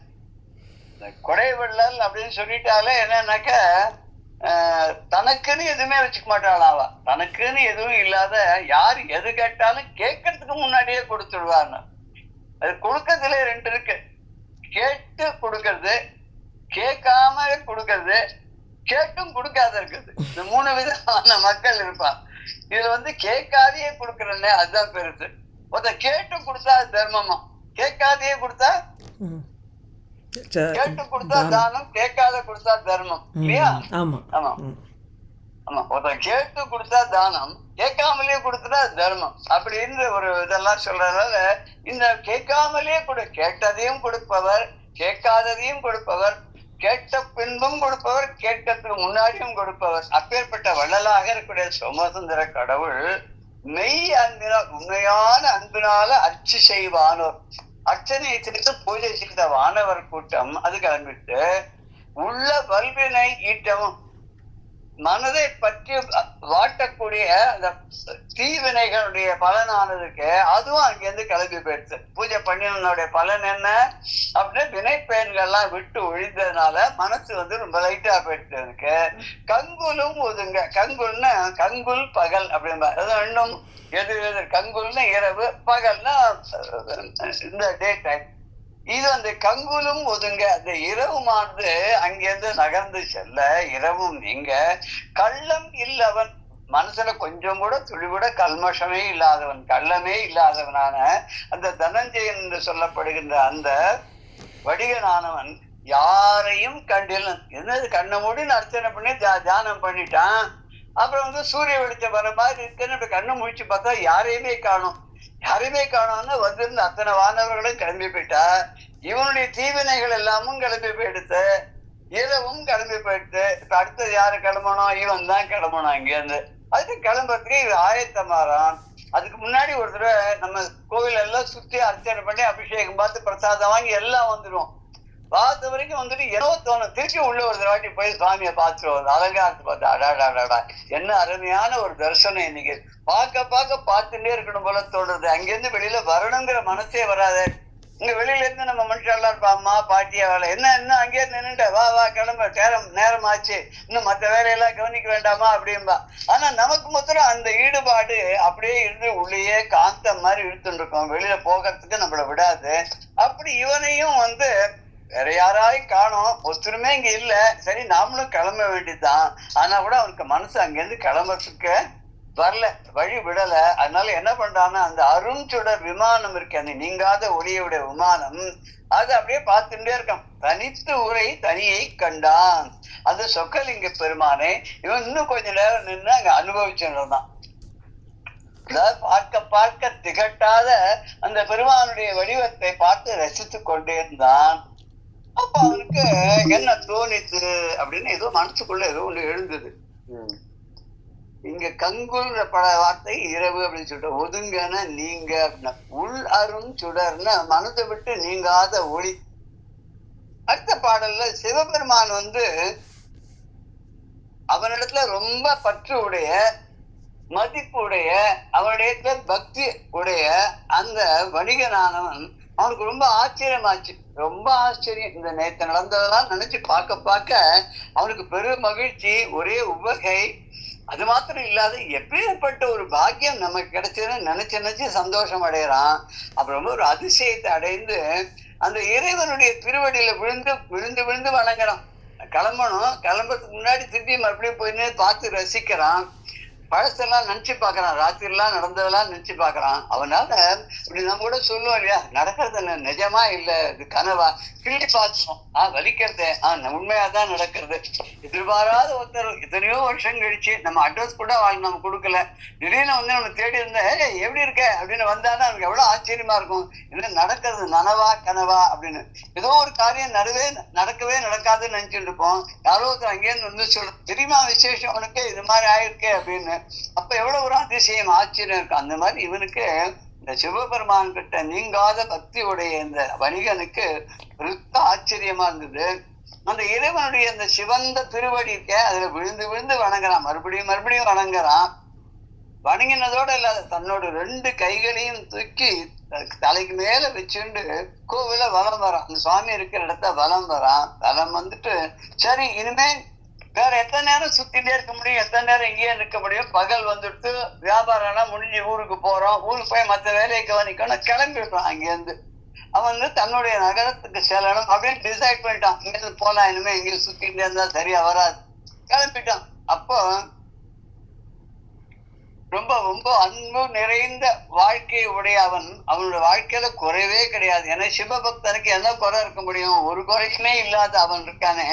கொடை வள்ளல் அப்படின்னு சொல்லிட்டாலே என்னன்னாக்க தனக்குன்னு எதுவுமே வச்சுக்க மாட்டாளாவா. தனக்குன்னு எதுவும் இல்லாத யார் எது கேட்டாலும் கேட்கறதுக்கு முன்னாடியே கொடுத்துடுவான்னு. அது கொடுக்கறதுல ரெண்டு இருக்கு, கேட்டு கொடுக்கறது, கேட்காம கொடுக்கறது, கேட்டும் கொடுக்காத இருக்குது. இந்த மூணு விதமான மக்கள் இருப்பான். இதுல வந்து கேட்காதையே கொடுக்கறேன்னு அதுதான் பெருசு. கேட்டும் கொடுத்தா தர்மமா, கேட்காதையே கொடுத்தா கேட்டு கொடுத்தா தானம், கேட்காத கொடுத்தா தர்மம் இல்லையா? ஆமா ஆமா ஆமா. கேட்டு கொடுத்தா தானம், கேட்காமலே கொடுத்தா தர்மம் அப்படின்னு ஒரு இதெல்லாம் சொல்றதால இந்த கேட்காமலே கேட்டதையும் கொடுப்பவர், கேட்காததையும் கொடுப்பவர், கேட்ட பின்பும் கொடுப்பவர், கேட்கறதுக்கு முன்னாடியும் கொடுப்பவர். அப்பேற்பட்ட வள்ளலாக இருக்கக்கூடிய சோமசுந்தர கடவுள் மெய் அன்பினால், உண்மையான அன்பினால அர்ச்சி செய்வானோர், அர்ச்சனை செய்து பூஜை செய்த வானவர் கூட்டம் அது கிளம்பிட்டு உள்ள வல்வினை ஈட்டமும், மனதை பற்றி வாட்டக்கூடிய அந்த தீவினைகளுடைய பலனானதுக்கு அதுவும் அங்கிருந்து கிளம்பி போயிடுச்சு. பூஜை பண்ணினுடைய பலன் என்ன அப்படின்னு வினை பயன்கள்லாம் விட்டு ஒழிந்ததுனால மனசு வந்து ரொம்ப லைட்டா போயிடுச்சு. எனக்கு கங்குலும் ஒதுங்க, கங்குல்னா கங்குல் பகல் அப்படின்பா. அது இன்னும் எது கங்குல்னா இரவு, பகல்னா இந்த டே டைம். இது அந்த கங்குலும் ஒதுங்க, அந்த இரவுமானது அங்கிருந்து நகர்ந்து செல்ல, இரவும் நீங்க கள்ளம் இல்லவன், மனசுல கொஞ்சம் கூட துளி கூட கல்மஷமே இல்லாதவன், கள்ளமே இல்லாதவனான அந்த தனஞ்சயன் என்று சொல்லப்படுகின்ற அந்த வடிகனானவன் யாரையும் கண்டில்லை. என்னது கண்ணை மூடின்னு அர்ச்சனை பண்ணி தியானம் பண்ணிட்டான். அப்புறம் வந்து சூரிய வெளிச்சம் வர மாதிரி இருக்குன்னு கண்ணு முழிச்சு பார்த்தா யாரையுமே காணும். யாருமே காணோம்னு வந்திருந்த அத்தனை வானவர்களும் கிளம்பி போயிட்டா. இவனுடைய தீவினைகள் எல்லாமும் கிளம்பி போயிடுத்து, இரவும் கிளம்பி போயிடுத்து. இப்ப அடுத்தது யாரு கிளம்பணும்? இவன் தான் கிளம்பணும் இங்கேருந்து. அதுக்கு கிளம்புறதுக்கு இவன் ஆயத்தமாறான். அதுக்கு முன்னாடி ஒரு தடவை நம்ம கோவில் எல்லாம் சுத்தி அர்ச்சனை பண்ணி அபிஷேகம் பார்த்து பிரசாதம் வாங்கி எல்லாம் வந்துடும். பார்த்த வரைக்கும் வந்துட்டு ஏதோ தோணும், திருச்சி உள்ள ஒரு வாட்டி போய் சுவாமியை பார்த்துருவோம். அலங்காரத்தை பார்த்து அடாடாடாடா என்ன அருமையான ஒரு தரிசனம். இன்னைக்கு பார்த்துட்டே இருக்கணும் போல தோணுது. அங்கிருந்து வெளியில வரணுங்கிற மனசே வராது. இங்க வெளியில இருந்து நம்ம மனுஷெல்லாம் இருப்பா, அம்மா பாட்டியா வேலை என்ன இன்னும் அங்கேயே நின்றுட்ட, வா கிளம்ப, நேரம் ஆச்சு, இன்னும் மற்ற வேலையெல்லாம் கவனிக்க வேண்டாமா அப்படின்பா. ஆனா நமக்கு மொத்தம் அந்த ஈடுபாடு அப்படியே இருந்து உள்ளேயே காந்த மாதிரி இழுத்துட்டு இருக்கோம், வெளியில போகிறதுக்கு நம்மள விடாது. அப்படி இவனையும் வந்து வேற யாராயும் காணோம், ஒருத்தருமே இங்க இல்ல, சரி நாமளும் கிளம்ப வேண்டியதுதான். ஆனா கூட அவனுக்கு மனசு அங்கிருந்து கிளம்புறதுக்கு வரல, வழி விடல. அதனால என்ன பண்றான்னா அந்த அருண்சுடர் விமானம் இருக்கு, அந்த நீங்காத ஒளியுடைய விமானம், அது அப்படியே பார்த்துட்டே இருக்கான். தனித்து உரை தனியை கண்டான். அந்த சொக்கலிங்க பெருமானே இவன் இன்னும் கொஞ்ச நேரம் நின்று அங்க அனுபவிச்சுதான். அதாவது பார்க்க திகட்டாத அந்த பெருமானுடைய வடிவத்தை பார்த்து ரசித்து கொண்டே இருந்தான். அப்ப அவனுக்கு என்ன தோணித்து அப்படின்னு ஏதோ மனசுக்குள்ள ஏதோ ஒண்ணு எழுந்தது. இங்க கங்குல்ற பல வார்த்தை இரவு அப்படின்னு சொல்லிட்டு, ஒதுங்கன நீங்க அப்படின்னா உள் அருண் சுடர்னா மனதை விட்டு நீங்காத ஒளி. அடுத்த பாடல்ல சிவபெருமான் வந்து அவனிடத்துல ரொம்ப பற்று உடைய, மதிப்பு உடைய, அவனுடைய பக்தி உடைய அந்த வணிகனானவன் அவனுக்கு ரொம்ப ஆச்சரியமாச்சு. ரொம்ப ஆச்சரியம். இந்த நேற்று நடந்ததெல்லாம் நினைச்சு பார்க்க அவனுக்கு பெரும் மகிழ்ச்சி, ஒரே உவகை. அது மாத்திரம் இல்லாத எப்பேற்பட்ட ஒரு பாக்கியம் நமக்கு கிடைச்சதுன்னு நினைச்சு சந்தோஷம் அடைகிறான். அப்புறம் ரொம்ப ஒரு அதிசயத்தை அடைந்து அந்த இறைவனுடைய திருவடியில விழுந்து விழுந்து விழுந்து வணங்குறான். கிளம்பணும், கிளம்புறதுக்கு முன்னாடி திருப்பி மறுபடியும் போய் பார்த்து ரசிக்கிறான். பழசெல்லாம் நினைச்சு பாக்குறான், ராத்திரி எல்லாம் நடந்ததெல்லாம் நினைச்சு பாக்குறான். அவனால இப்படி நம்ம கூட சொல்லுவோம் இல்லையா, நடக்கிறது நிஜமா இல்ல, இது கனவா, கிள்ளி பார்த்தோம், வலிக்கிறது, உண்மையாதான் நடக்கிறது. எதிர்பாராத ஒருத்தர் எத்தனையோ வருஷம் கழிச்சு நம்ம அட்ரஸ் கூட நம்ம கொடுக்கல, திடீர்னு வந்து நம்ம தேடி இருந்த எப்படி இருக்க அப்படின்னு வந்தாலும் நமக்கு எவ்வளவு ஆச்சரியமா இருக்கும். என்ன நடக்கிறது, நனவா கனவா அப்படின்னு. ஏதோ ஒரு காரியம் நடக்கவே நடக்காதுன்னு நினைச்சுட்டு இருப்போம். யாரோ ஒருத்தர் அங்கேயிருந்து வந்து சொல்ற, தெரியுமா விசேஷம் அவனுக்கு இது மாதிரி ஆயிருக்கு அப்படின்னு. அப்ப எவ்வளவு ஒரு அதிசயம், ஆச்சரியம் இருக்கு. அந்த மாதிரி இவனுக்கு இந்த சிவபெருமான் கிட்ட நீங்காத பக்தியுடைய இந்த வணிகனுக்கு பெருத்த ஆச்சரியமா இருந்தது. அந்த இறைவனுடைய அந்த சிவந்த திருவடி இருக்க, அதுல விழுந்து விழுந்து வணங்குறான், மறுபடியும் மறுபடியும் வணங்குறான். வணங்கினதோட இல்லாத தன்னோட 2 கைகளையும் தூக்கி தலைக்கு மேல வச்சுண்டு கோவில வலம் வரான். அந்த சுவாமி இருக்கிற இடத்த வலம் வரான். வலம் வந்துட்டு சரி, இனிமே வேற எத்தனை நேரம் சுத்திட்டே இருக்க முடியும், எத்தனை நேரம் இங்கேயே இருக்க முடியும், பகல் வந்துட்டு வியாபாரம் எல்லாம் முடிஞ்சு ஊருக்கு போறோம், ஊருக்கு போய் மற்ற வேலையை கவனிக்கணும், கிளம்பிடுறான். அங்கேருந்து அவன் வந்து தன்னுடைய நகரத்துக்கு செல்லணும் அப்படின்னு டிசைட் பண்ணிட்டான். இங்கிருந்து போலாம், இனிமே எங்கேயும் சுத்திட்டே இருந்தா சரியா வராது, கிளம்பிட்டான். அப்போ ரொம்ப ரொம்ப அன்பு நிறைந்த வாழ்க்கை உடைய அவனோட வாழ்க்கையில குறைவே கிடையாது. ஏன்னா சிவபக்தனுக்கு என்ன குறை இருக்க முடியும், ஒரு குறைக்குமே இல்லாத அவன் இருக்கானே.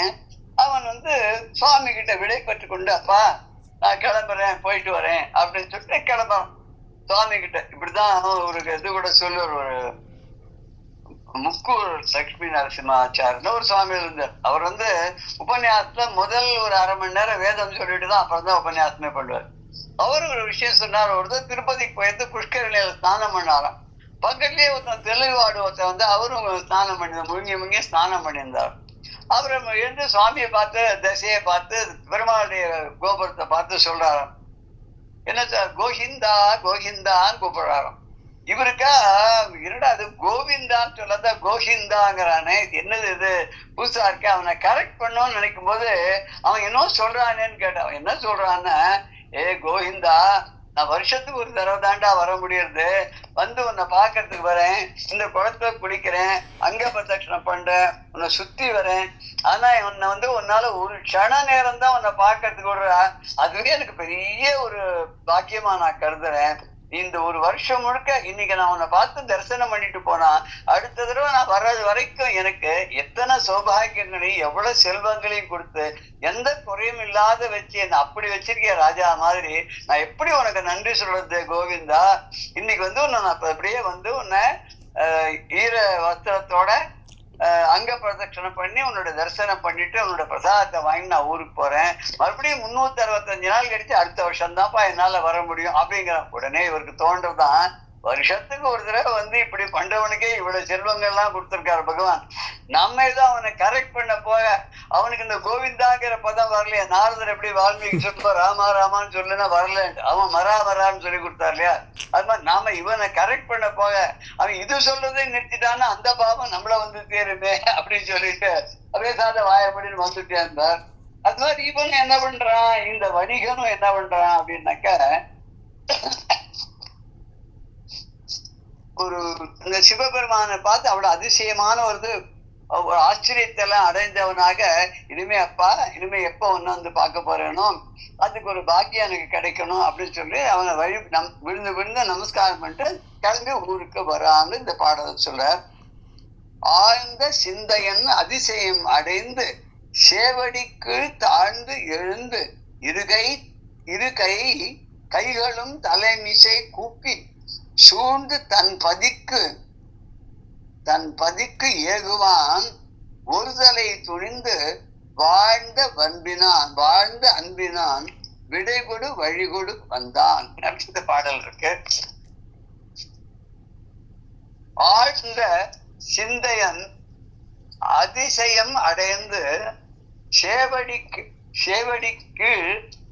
அவன் வந்து சுவாமி கிட்ட விடை பெற்று கொண்டு, அப்பா நான் கிளம்புறேன், போயிட்டு வரேன் அப்படின்னு சொல்லிட்டு கிளம்புறான் சுவாமி கிட்ட. இப்படிதான் ஒரு இது கூட சொல்லு, ஒரு முக்கூர் லட்சுமி நரசிம்மாச்சார்னு ஒரு சுவாமி இருந்தார். அவர் வந்து உபன்யாசத்துல முதல் ஒரு 1/2 மணி நேரம் வேதம் சொல்லிட்டு தான் அப்புறம் தான் உபன்யாசமே பண்ணுவார். அவரு ஒரு விஷயம் சொன்னார். ஒருத்தர் திருப்பதிக்கு போயிட்டு புஷ்கரணியில ஸ்நானம் பண்ணாராம். பக்கத்துலயே ஒருத்தன் தெளிவாடு ஒருத்தர் வந்து அவரும் ஸ்நானம் பண்ணியிருந்தார், முழுங்கி ஸ்நானம் பண்ணியிருந்தார். அப்புறம் எழுந்து சுவாமியை பார்த்து, தசையை பார்த்து, பெருமாளுடைய கோபுரத்தை பார்த்து சொல்றாராம், என்ன சார் கோவிந்தா கோவிந்தான்னு கூப்பிடுறாராம். இவருக்கா என்னடா அது கோவிந்தான்னு சொல்லாத கோவிந்தாங்கிறானே, என்னது இது புதுசா இருக்க, அவனை கரெக்ட் பண்ணோம்னு நினைக்கும் போது அவன் என்ன சொல்றானேன்னு கேட்டான். அவன் என்ன சொல்றான்னா, கோவிந்தா, நான் வருஷத்துக்கு ஒரு தடவை தாண்டா வர முடியறது, வந்து உன்னை பாக்குறதுக்கு வரேன், இந்த குளத்துல குளிக்கிறேன், அங்க பிரதட்சணை பண்றேன், உன்னை சுத்தி வரேன். ஆனா உன்னை வந்து உன்னால ஒரு க்ஷண நேரம் தான் உன்னை பாக்குறதுக்கு விடுற, அதுவே எனக்கு பெரிய ஒரு பாக்கியமா நான் கருதுறேன். இந்த ஒரு வருஷம் முழுக்க இன்னைக்கு நான் உன்னை பார்த்து தரிசனம் பண்ணிட்டு போனா அடுத்த தடவை நான் வர்றது வரைக்கும் எனக்கு எத்தனை சௌபாகியங்களையும் எவ்வளவு செல்வங்களையும் கொடுத்து எந்த குறையும் இல்லாத வச்சு என்ன அப்படி வச்சிருக்கிய ராஜா மாதிரி, நான் எப்படி உனக்கு நன்றி சொல்றது கோவிந்தா. இன்னைக்கு வந்து உன்னை நான் அப்படியே வந்து உன்னை ஈர வஸ்திரத்தோட அங்க பிரதட்சணை பண்ணி உன்னோட தரிசனம் பண்ணிட்டு உன்னோட பிரசாதத்தை வாங்கி நான் ஊருக்கு போறேன். மறுபடியும் 365 நாள் கழிச்சு அடுத்த வருஷம் தான்ப்பா என்னால வர முடியும் அப்படிங்கிற. உடனே இவருக்கு தோன்றதுதான், வருஷத்துக்கு ஒரு தடவை வந்து இப்படி பண்றவனுக்கே இவ்வளவு செல்வங்கள் எல்லாம் கொடுத்திருக்காரு பகவான், நம்ம ஏதோ அவனை கரெக்ட் பண்ண போக அவனுக்கு இந்த கோவிந்தாங்கிற பதம் வரலையா. நாரதர் எப்படி வால்மீகி சொல்லுவா ராமா ராமான்னு சொல்லுன்னா வரல, அவன் மரான்னு சொல்லி கொடுத்தார் இல்லையா. அது மாதிரி நாம இவனை கரெக்ட் பண்ண போக அவன் இது சொல்றதே நிறுத்திட்டான்னா அந்த பாவம் நம்மள வந்து தேருமே அப்படின்னு சொல்லிட்டு அப்படியே சாத வாயப்படின்னு வந்துட்டே இருந்தார். அது மாதிரி இவனும் என்ன பண்றான், இந்த வணிகனும் என்ன பண்றான் அப்படின்னாக்க, ஒரு இந்த சிவபெருமானை பார்த்து அவ்வளவு அதிசயமான ஒரு ஆச்சரியத்தை எல்லாம் அடைந்தவனாக, இனிமே அப்பா இனிமே எப்ப ஒன்னு வந்து பார்க்க போறேனோ அதுக்கு ஒரு பாக்கியம் எனக்கு கிடைக்கணும் அப்படின்னு சொல்லி அவனை விழுந்து விழுந்து நமஸ்காரம் பண்ணிட்டு கிளம்பி ஊருக்கு வரான்னு இந்த பாடல் சொல்ற. ஆழ்ந்த சிந்தையன் அதிசயம் அடைந்து சேவடிக்கு தாழ்ந்து எழுந்து இரு கைகளும் தலைமிசை கூப்பி சூழ்ந்து தன் பதிக்கு ஏகுவான் ஒருதலை துணிந்து வாழ்ந்த அன்பினான் விடைகொடு வழிகொடு வந்தான் அப்படின்ற பாடல் இருக்கு. ஆழ்ந்த சிந்தையன் அதிசயம் அடைந்து சேவடிக்கு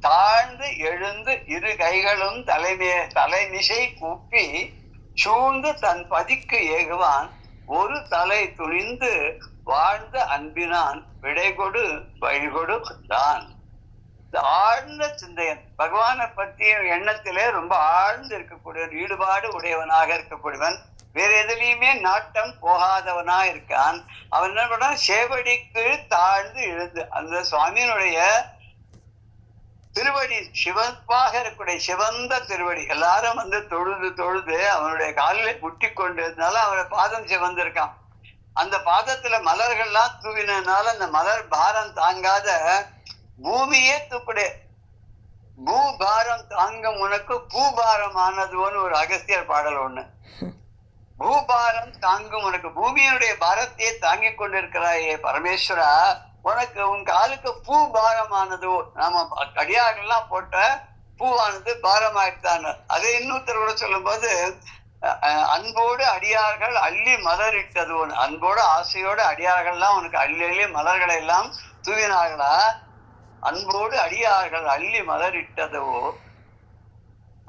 தாழ்ந்து எழுந்து இரு கைகளும் தலைமிசை கூப்பி சூழ்ந்து தன் பதிக்கு ஏகுவான் ஒரு தலை துணிந்து வாழ்ந்த அன்பினான் விடைகொடு வழிகொடு வந்தான். ஆழ்ந்த சிந்தையன், பகவானை பற்றிய எண்ணத்திலே ரொம்ப ஆழ்ந்து இருக்கக்கூடியவன், ஈடுபாடு உடையவனாக இருக்கக்கூடியவன், வேற எதுலையுமே நாட்டம் போகாதவனா இருக்கான். அவன் என்ன பண்ணான், சேவடிக்கு தாழ்ந்து எழுந்து அந்த சுவாமியினுடைய திருவடி சிவப்பாக இருக்கக்கூடிய சிவந்த திருவடி எல்லாரும் வந்து தொழுது தொழுது அவனுடைய காலில முட்டி கொண்டு இருந்தாலும் அவனுடைய பாதம் சிவந்திருக்கான். அந்த பாதத்துல மலர்கள்லாம் தூவினால அந்த மலர் பாரம் தாங்காத பூமியே தூக்குடைய பூபாரம் தாங்கும் உனக்கு பூபாரம் ஆனதுன்னு ஒரு அகஸ்தியர் பாடல் ஒண்ணு. பூபாரம் தாங்கும் உனக்கு, பூமியினுடைய பாரத்தையே தாங்கிக் கொண்டிருக்கிறாயே பரமேஸ்வரா, உனக்கு உன் காலுக்கு பூ பாரமானதோ. நாம அடியார்கள்லாம் போட்ட பூவானது பாரமாயிட்டான்னு. அதை இன்னொருத்தரோட சொல்லும் போது அன்போடு அடியார்கள் அள்ளி மலரிட்டது, அன்போடு ஆசையோடு அடியார்கள்லாம் உனக்கு அள்ளி அள்ளி மலர்களை எல்லாம் தூவினார்களா, அன்போடு அடியார்கள் அள்ளி மலரிட்டதோ,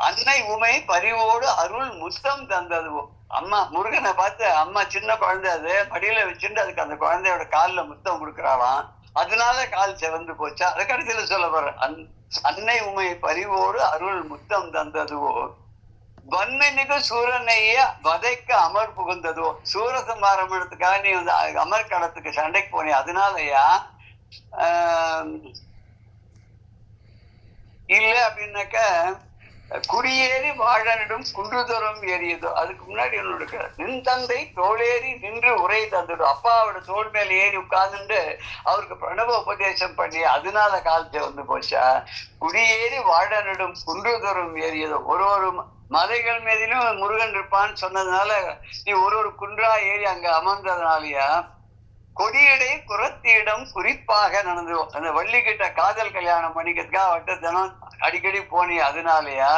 அன்னை உமை பரிவோடு அருள் முத்தம் தந்ததுவோ. அம்மா முருகனை பார்த்து அம்மா சின்ன குழந்தை அது மடியில வச்சுட்டு அதுக்கு அந்த குழந்தையோட கால்ல முத்தம் கொடுக்குறாளாம், அதனால கால் சிவந்து போச்சா. அது கடைசியில சொல்ல போற, அன்னை உமை பரிவோடு அருள் முத்தம் தந்ததுவோ, வன்மை மிகு சூரனைய வதைக்க அமர் புகுந்ததுவோ. சூரசம்ஹாரம் எடுத்துக்காக நீ வந்து அமர் களத்துக்கு சண்டைக்கு போனே, அதனாலயா இல்ல அப்படின்னாக்க குடியேறி வாழனிடும் குன்றுதொரும் ஏறியதோ. அதுக்கு முன்னாடி என்னோட நின் தந்தை தோளேறி நின்று உரை தந்துடும், அப்பாவோட தோல் மேல ஏறி உட்கார்ந்துட்டு அவருக்கு பிரணவ உபதேசம் பண்ணி அதனால காலத்தை வந்து போச்சா. குடியேறி வாழனிடும் குன்றுதொரும் ஏறியதோ, ஒரு மலைகள் மீதிலும் முருகன் இருப்பான்னு சொன்னதுனால நீ ஒரு குன்றா ஏறி அங்க அமர்ந்ததுனாலயா. கொடியடை குரத்தியிடம் குறிப்பாக நடந்து அந்த வள்ளி கிட்ட காதல் கல்யாணம் பண்ணிக்கிறதுக்காக அவட்ட தினம் அடிக்கடி போனி, அதனாலயா.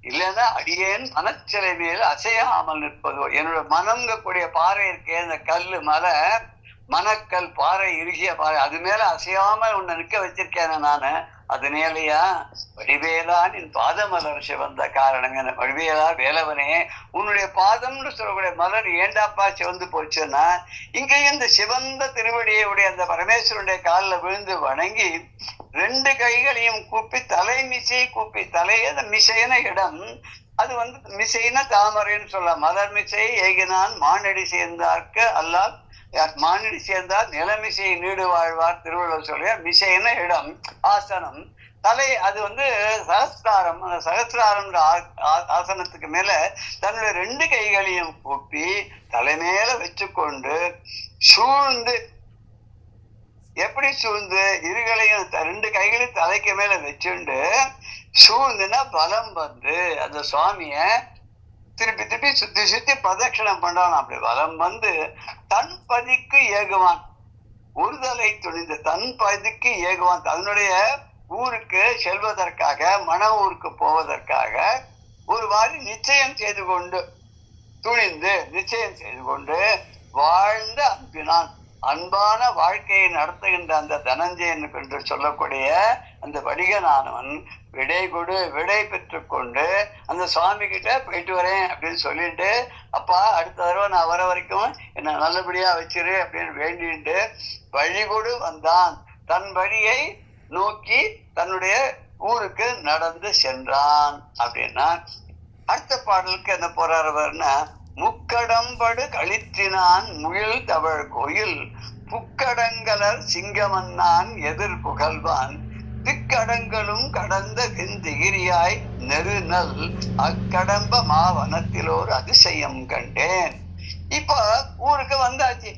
இல்லைன்னா அடியேன் மனச்சிலை மேல் அசையாமல் நிற்பதோ, என்னோட மனம்ங்கக்கூடிய பாறை இருக்கே அந்த கல்லு மலை மணக்கல் பாறை இறுகிய பாறை, அது மேல அசையாமல் உன்னை நிற்க வச்சிருக்கேன் நானு, அதனாலயா. வடிவேலா நின் பாதமலர் சிவந்த காரணங்க. வடிவேலா வேலவனே, உன்னுடைய பாதம்னு சொல்லக்கூடிய மலர் ஏண்டாப்பா சிவந்து போச்சுன்னா, இங்கேயும் இந்த சிவந்த திருவடியுடைய அந்த பரமேஸ்வரனுடைய காலில் விழுந்து வணங்கி ரெண்டு கைகளையும் கூப்பி தலைமிசை கூப்பி, தலைய மிசைன இடம் அது வந்து மிசைன தாமரைன்னு சொல்லலாம். மலர் மிசை ஏகினான் மானடி சேர்ந்தார்க்கு அல்லால் மானடி சேர்ந்தால் நிலமிசை நீடு வாழ்வார் திருவள்ளுவர் சொல்ல. மிசைன இடம் ஆசனம், தலை அது வந்து சகஸ்திராரம். அந்த சகஸ்திராரம் ஆசனத்துக்கு மேல தன்னுடைய ரெண்டு கைகளையும் கூப்பி தலைமேல வச்சுக்கொண்டு சூழ்ந்து, எப்படி சூழ்ந்து, இருகளையும் ரெண்டு கைகளையும் தலைக்கு மேல வச்சுண்டு சூழ்ந்துன்னா பலம் வந்து அந்த சுவாமிய திருப்பி திருப்பி சுத்தி சுத்தி பிரதட்சணம் பண்றான். அப்படி பலம் வந்து தன் பதிக்கு ஏகுவான், ஒருதலை துணிந்து தன் பதிக்கு ஏகுவான். தன்னுடைய ஊருக்கு செல்வதற்காக மன ஊருக்கு போவதற்காக ஒரு வாரி நிச்சயம் செய்து கொண்டு துணிந்து நிச்சயம் செய்து கொண்டு வாழ்ந்த அன்பினான், அன்பான வாழ்க்கையை நடத்துகின்ற அந்த தனஞ்சயன் என்று சொல்லக்கூடிய அந்த வணிகனானவன் விடை கொடு விடை பெற்று கொண்டு அந்த சுவாமி கிட்ட போயிட்டு வரேன் அப்படின்னு சொல்லிட்டு, அப்பா அடுத்த தடவை நான் வர வரைக்கும் என்ன நல்லபடியா வச்சிரு அப்படின்னு வேண்டிட்டு வழிகொடு வந்தான். தன் வழியை நோக்கி தன்னுடைய ஊருக்கு நடந்து சென்றான். அப்படின்னா அடுத்த பாடலுக்கு என்ன போறாருன்னா, முக்கடம்படு கழித்தினான் முயல் தவழ் கோயில் புக்கடங்கலர் சிங்கமன்னான் எதிர் புகழ்வான் திக்கடங்களும் கடந்த வெந்திகிரியாய் நெருநல் அக்கடம்ப மாவனத்திலோர் அதிசயம் கண்டேன். இப்ப ஊருக்கு வந்தாச்சு.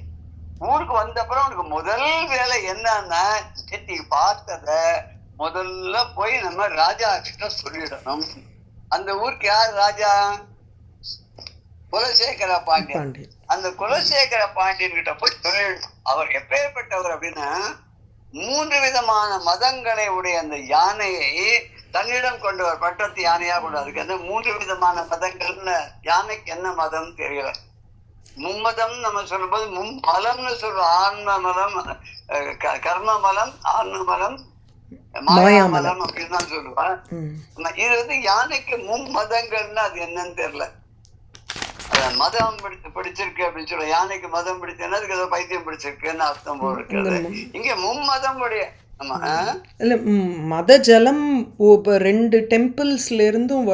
ஊருக்கு வந்தப்பறம் உனக்கு முதல் வேலை என்னன்னா, நேற்று பார்த்தத முதல்ல போய் நம்ம ராஜா கிட்ட சொல்லிடணும். அந்த ஊருக்கு யார் ராஜா? குலசேகர பாண்டியன். அந்த குலசேகர பாண்டியன் கிட்ட போய் சொல்லிடணும். அவர் எப்பேற்பட்டவர் அப்படின்னா, 3 விதமான மதங்களை உடைய அந்த யானையை தன்னிடம் கொண்டவர். பட்டத்து யானையா கொண்டு, அதுக்கு அந்த 3 விதமான மதங்கள்னு யானைக்கு என்ன மதம் தெரியல. மும்மதம் நம்ம சொல்லும் போது மும்மலம்னு சொல்றோம். ஆன்ம மலம், கர்ம மலம், ஆன்ம மலம், மாயாமலம் அப்படின்னு தான் சொல்லுவான். ம். இது வந்து யானைக்கு மும்மதங்கள்னா அது என்னன்னு தெரியல. மதம் பிடிச்சிருக்கு அப்படின்னு சொல்ல, யானைக்கு மதம் பிடிச்சேன்னா அதுக்கு ஏதோ பைத்தியம் பிடிச்சிருக்குன்னு அர்த்தம் போல் இருக்கிறது. இங்க மும்மதம் உடைய இல்ல மத ஜலம் 2 டெம்பிள்ஸ்ல இருந்தும்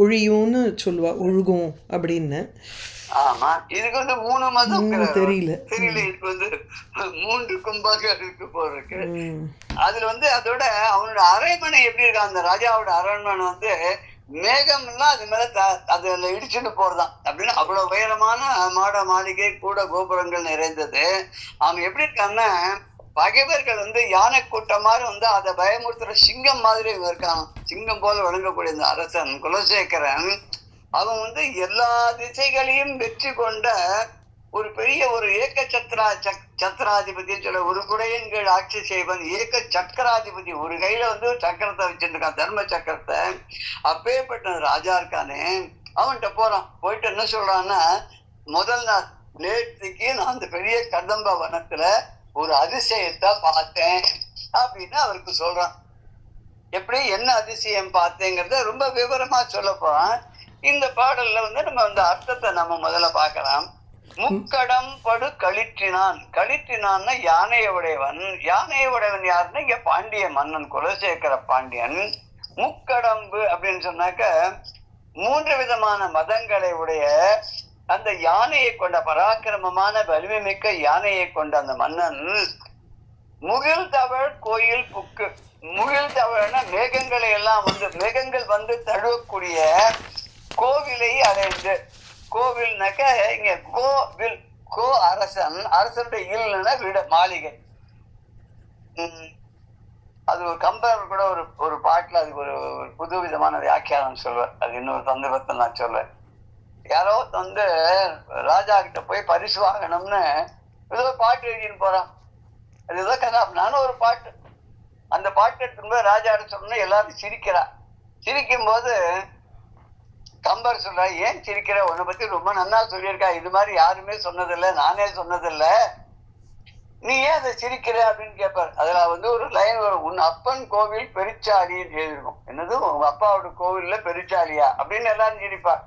ஒழியும்னு சொல்லுவா, ஒழுகும் அப்படின்னு. ஆமா, இதுக்கு வந்து 3 மதம் தெரியல. இதுக்கு வந்து 3 கும்பாக இருக்கு போல இருக்கு. அதுல வந்து அதோட அவனோட அரண்மனை எப்படி இருக்கு, அந்த ராஜாவோட அரண்மனை வந்து மேகம்லாம் அது மேல அதுல இடிச்சுட்டு போறதான் அப்படின்னு அவ்வளவு உயரமான மாட மாளிகை கூட கோபுரங்கள் நிறைந்தது. அவன் எப்படி இருக்கான்னா, பகைவர்கள் வந்து யானை கூட்டம் மாதிரி வந்து அதை பயமுறுத்துற சிங்கம் மாதிரி இருக்கான். சிங்கம் போல வழங்கக்கூடிய இந்த அரசன் குலசேகரன் அவன் வந்து எல்லா திசைகளையும் வெற்றி கொண்ட ஒரு பெரிய ஒரு ஏக சக்கராதிபதி சொல்ல, ஒரு குடையின் கீழ் ஆட்சி செய்வன் ஏக சக்கராதிபதி. ஒரு கையில வந்து சக்கரத்தை வச்சுருக்கான், தர்ம சக்கரத்தை. அப்பேற்பட்ட ராஜா இருக்கானே, அவன்கிட்ட போறான். போயிட்டு என்ன சொல்றான்னா, முதல் நாள் நேற்றுக்கு நான் அந்த பெரிய கதம்ப வனத்துல ஒரு அதிசயத்தை பார்த்தேன் அப்படின்னு அவருக்கு சொல்றான். எப்படி என்ன அதிசயம் பார்த்தேங்கிறத ரொம்ப விவரமா சொல்ல போறான். இந்த பாடல்ல வந்து நம்ம அந்த அர்த்தத்தை நம்ம முதல்ல பார்க்கலாம். முக்கடம் படு களிற்றினான். களிற்றினான்னா யானையை உடையவன். யானையை உடையவன் யாருன்னா இங்க பாண்டிய மன்னன் குலசேகர பாண்டியன். முக்கடம்பு அப்படின்னு சொன்னாக்க 3 விதமான மதங்களை உடைய அந்த யானையை கொண்ட பராக்கிரமமான வலிமை மிக்க யானையை கொண்ட அந்த மன்னன் முகில் தவழ் கோயில் புக்கு. முகில் தவழ்னா மேகங்களை எல்லாம் வந்து மேகங்கள் வந்து தழுவக்கூடிய கோவிலை அடைந்து. கோவில்னாக்க இங்க கோவில், கோ அரசன், அரசனுடைய இல்லைன்னா வீடு மாளிகை. அது ஒரு கம்பர் கூட ஒரு பாட்டுல அதுக்கு ஒரு புது விதமான வியாக்கியானம் சொல்வார். அது இன்னொரு சந்தர்ப்பத்தில் நான் சொல்வேன். யாரோ வந்து ராஜா கிட்ட போய் பரிசு வாங்கணும்னு ஏதோ பாட்டு எழுதின்னு போறான். அது ஏதோ கதை. நானும் ஒரு பாட்டு, அந்த பாட்டு எடுத்துன்னு போய் ராஜா சொன்னா எல்லாரும் சிரிக்கிறா. சிரிக்கும் போது கம்பர் சொல்ற, ஏன் சிரிக்கிற, உன்னை பத்தி ரொம்ப நன்னா சொல்லியிருக்கா, இது மாதிரி யாருமே சொன்னதில்லை, நானே சொன்னதில்லை, நீ ஏன் அதை சிரிக்கிற அப்படின்னு கேட்பார். அதுல வந்து ஒரு லைன் வரும், உன் அப்பன் கோவில் பெருச்சாலின்னு எழுதிருக்கும். என்னது, உங்க அப்பாவோட கோவில்ல பெருச்சாலியா அப்படின்னு எல்லாரும் சிரிப்பார்.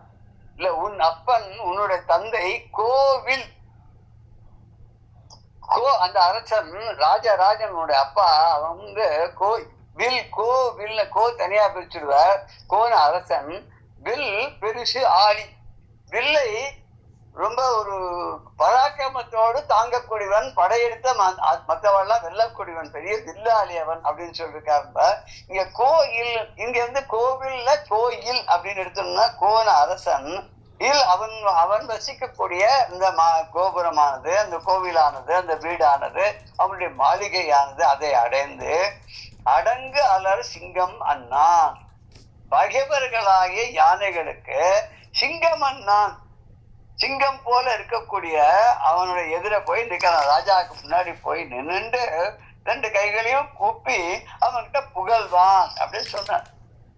இல்ல, உன் அப்பன் உன்னுடைய தந்தை கோவில், அந்த அரசன் ராஜராஜனுடைய அப்பா அவன் வந்து கோவில் கோ தனியா பிரிச்சுடுவார். கோன அரசன், வில் பெருசு ஆளி, வில்லை ரொம்ப ஒரு பராக்கிரமத்தோடு தாங்கக்கூடியவன், படையெடுத்த மற்றவெல்லாம் வெல்லக்கூடியவன், பெரிய வில்லாளி அவன் அப்படின்னு சொல்லிருக்காருப்ப. இங்க கோயில், இங்க வந்து கோவில்ல கோயில் அப்படின்னு எடுத்தோம்னா கோன அரசன் அவன் வசிக்கக்கூடிய இந்த கோபுரமானது, அந்த கோவிலானது, அந்த வீடானது, அவனுடைய மாளிகையானது அதை அடைந்து அடங்கு அலர் சிங்கம் அண்ணான். பகைவர்களாகிய யானைகளுக்கு சிங்கம் அண்ணான், சிங்கம் போல இருக்கக்கூடிய அவனுடைய எதிர போய் நிற்கிறான். ராஜாவுக்கு முன்னாடி போய் நின்னுண்டு 2 கைகளையும் கூப்பி அவன்கிட்ட புகழ்வான் அப்படின்னு சொன்னான்.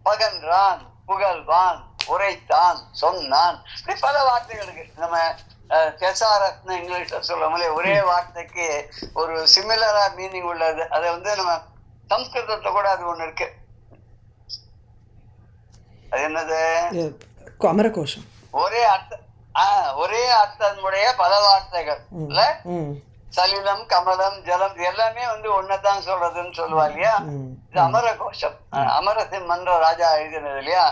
பகன்றான், புகழ்வான், உரைத்தான், சொன்னான், இப்படி பல வார்த்தைகளுக்கு நம்ம தெசாரத்ன இங்கிலீஷ்ல சொல்லுவோம்ல, ஒரே வார்த்தைக்கு ஒரு சிமிலரா மீனிங் உள்ளது. அதை வந்து நம்ம சம்ஸ்கிருதத்துல கூட அது ஒண்ணு இருக்கு. அது என்னது, அமரகோஷம். ஒரே அர்த்தமுடைய பல வார்த்தைகள் இல்ல. சலிலம், கமலம், ஜலம் எல்லாமே வந்து ஒன்னதான் சொல்றதுன்னு சொல்லுவா இல்லையா. இது அமரகோஷம், அமரசிம்மன்ற ராஜா எழுதினது இல்லையா.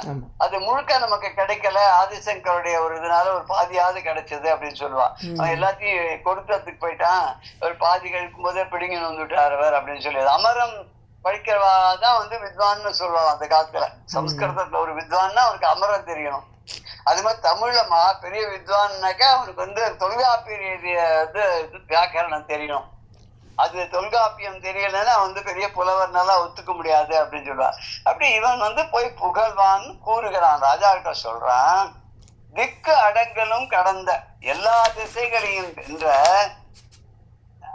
அது முழுக்க நமக்கு கிடைக்கல, ஆதிசங்கருடைய ஒரு இதனால ஒரு பாதியாவது கிடைச்சது அப்படின்னு சொல்லுவான். அவன் எல்லாத்தையும் கொடுத்ததுக்கு போயிட்டான், ஒரு பாதி கழிக்கும் போதே பிடிங்கி வந்துட்டார் அப்படின்னு சொல்லி. அமரம் படிக்கிறவாதான் வந்து வித்வான்னு சொல்லுவான் அந்த காலத்துல. சம்ஸ்கிருதத்துல ஒரு வித்வான்னா அவனுக்கு அமரம் தெரியணும். அது மாதிரி தமிழ்ல பெரிய வித்வான்னாக்கா அவனுக்கு வந்து தொல்காப்பியம் எழுதிய வியாக்கரணம் தெரியணும். அது தொல்காப்பியம் தெரியலன்னா வந்து பெரிய புலவர்னால ஒத்துக்க முடியாது அப்படின்னு சொல்லுவான். அப்படி இவன் வந்து போய் புகழ்வான் கூறுகிறான், ராஜா கிட்ட சொல்றான். திக்கு அடங்கலும் கடந்த எல்லா திசைகளையும் என்ற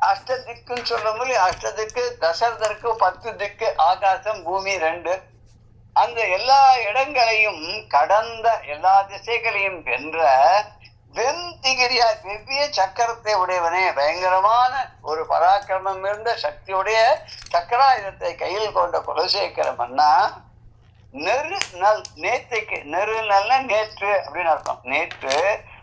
அஷ்ட திக்குன்னு சொல்லும்போது, அஷ்ட திக்கு தசரதற்கு 10 திக்கு, ஆகாசம் பூமி 2, அந்த எல்லா இடங்களையும் கடந்த எல்லா திசைகளையும் வென்ற வெந்திகிரியா வெவ்விய சக்கரத்தை உடையவனே, பயங்கரமான ஒரு பராக்கிரமம் இருந்த சக்தியுடைய சக்கராயுதத்தை கையில் கொண்ட குலசேகர மன்னா, நெரு நல் நேற்றுக்கு, நெரு நல்ல நேற்று அப்படின்னு அர்த்தம். நேற்று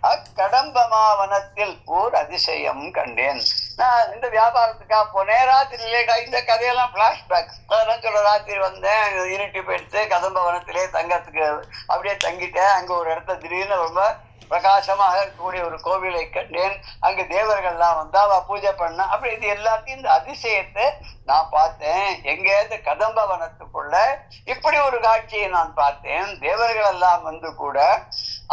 அக்கடம்பமாவனத்தில் ஓர் அதிசயம் கண்டேன். நான் இந்த வியாபாரத்துக்காக போனேன், ராத்திரி லேட்டா, இந்த கதையெல்லாம் பிளாஷ்பேக். அதெல்லாம் சொல்ல, ராத்திரி வந்தேன், இருட்டி போயிடுச்சு, கதம்பவனத்திலே தங்கறதுக்கு அப்படியே தங்கிட்டேன். அங்க ஒரு இடத்த திடீர்னு ரொம்ப பிரகாசமாக இருக்கக்கூடிய ஒரு கோவிலை கண்டேன். அங்க தேவர்கள்லாம் வந்தா அவ பூஜை பண்ண. அப்படி இது எல்லாத்தையும் இந்த அதிசயத்தை நான் பார்த்தேன். எங்க இந்த கதம்பவனத்துக்குள்ள இப்படி ஒரு காட்சியை நான் பார்த்தேன். தேவர்கள் எல்லாம் வந்து கூட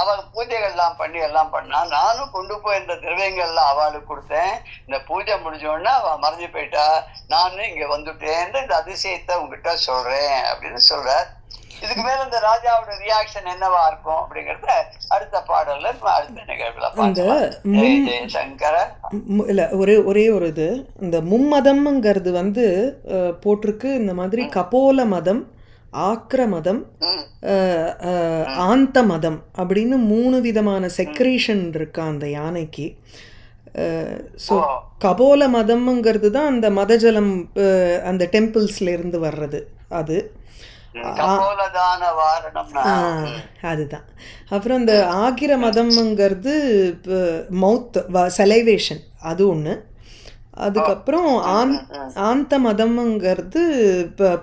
அவள் பூஜைகள் எல்லாம் பண்ணி எல்லாம் பண்ணா. நானும் கொண்டு போய் இந்த திரவியங்கள் எல்லாம் அவளுக்கு கொடுத்தேன். இந்த பூஜை முடிஞ்ச உடனே அவ மறைஞ்சு போயிட்டா. நானும் இங்க வந்துட்டேன், இந்த அதிசயத்தை உங்ககிட்ட சொல்றேன் அப்படின்னு சொல்ற. இதுக்கு மேல இந்த ராஜாவோட ரியாக்ஷன் என்னவா இருக்கும் அப்படிங்கறத அடுத்த பாடல்ல அடுத்த நிகழ்வுல பார்க்கலாம். ஜெயசங்கர. இல்ல ஒரே ஒரு இது, இந்த மும்மதம்ங்கிறது வந்து போட்டிருக்கு இந்த மாதிரி. கபோல மதம், ஆக்ர மதம், ஆந்த மதம் அப்படின்னு 3 விதமான செக்ரேஷன் இருக்கா அந்த யானைக்கு. ஸோ கபோல மதம்ங்கிறது தான் அந்த மதஜலம் அந்த டெம்பிள்ஸ்ல இருந்து வர்றது. அது அதுதான். அப்புறம் இந்த ஆகிர மதம்ங்கிறது மவுத் சலைவேஷன், அது ஒன்று. அதுக்கப்புறம் ஆந்த மதம்ங்கிறது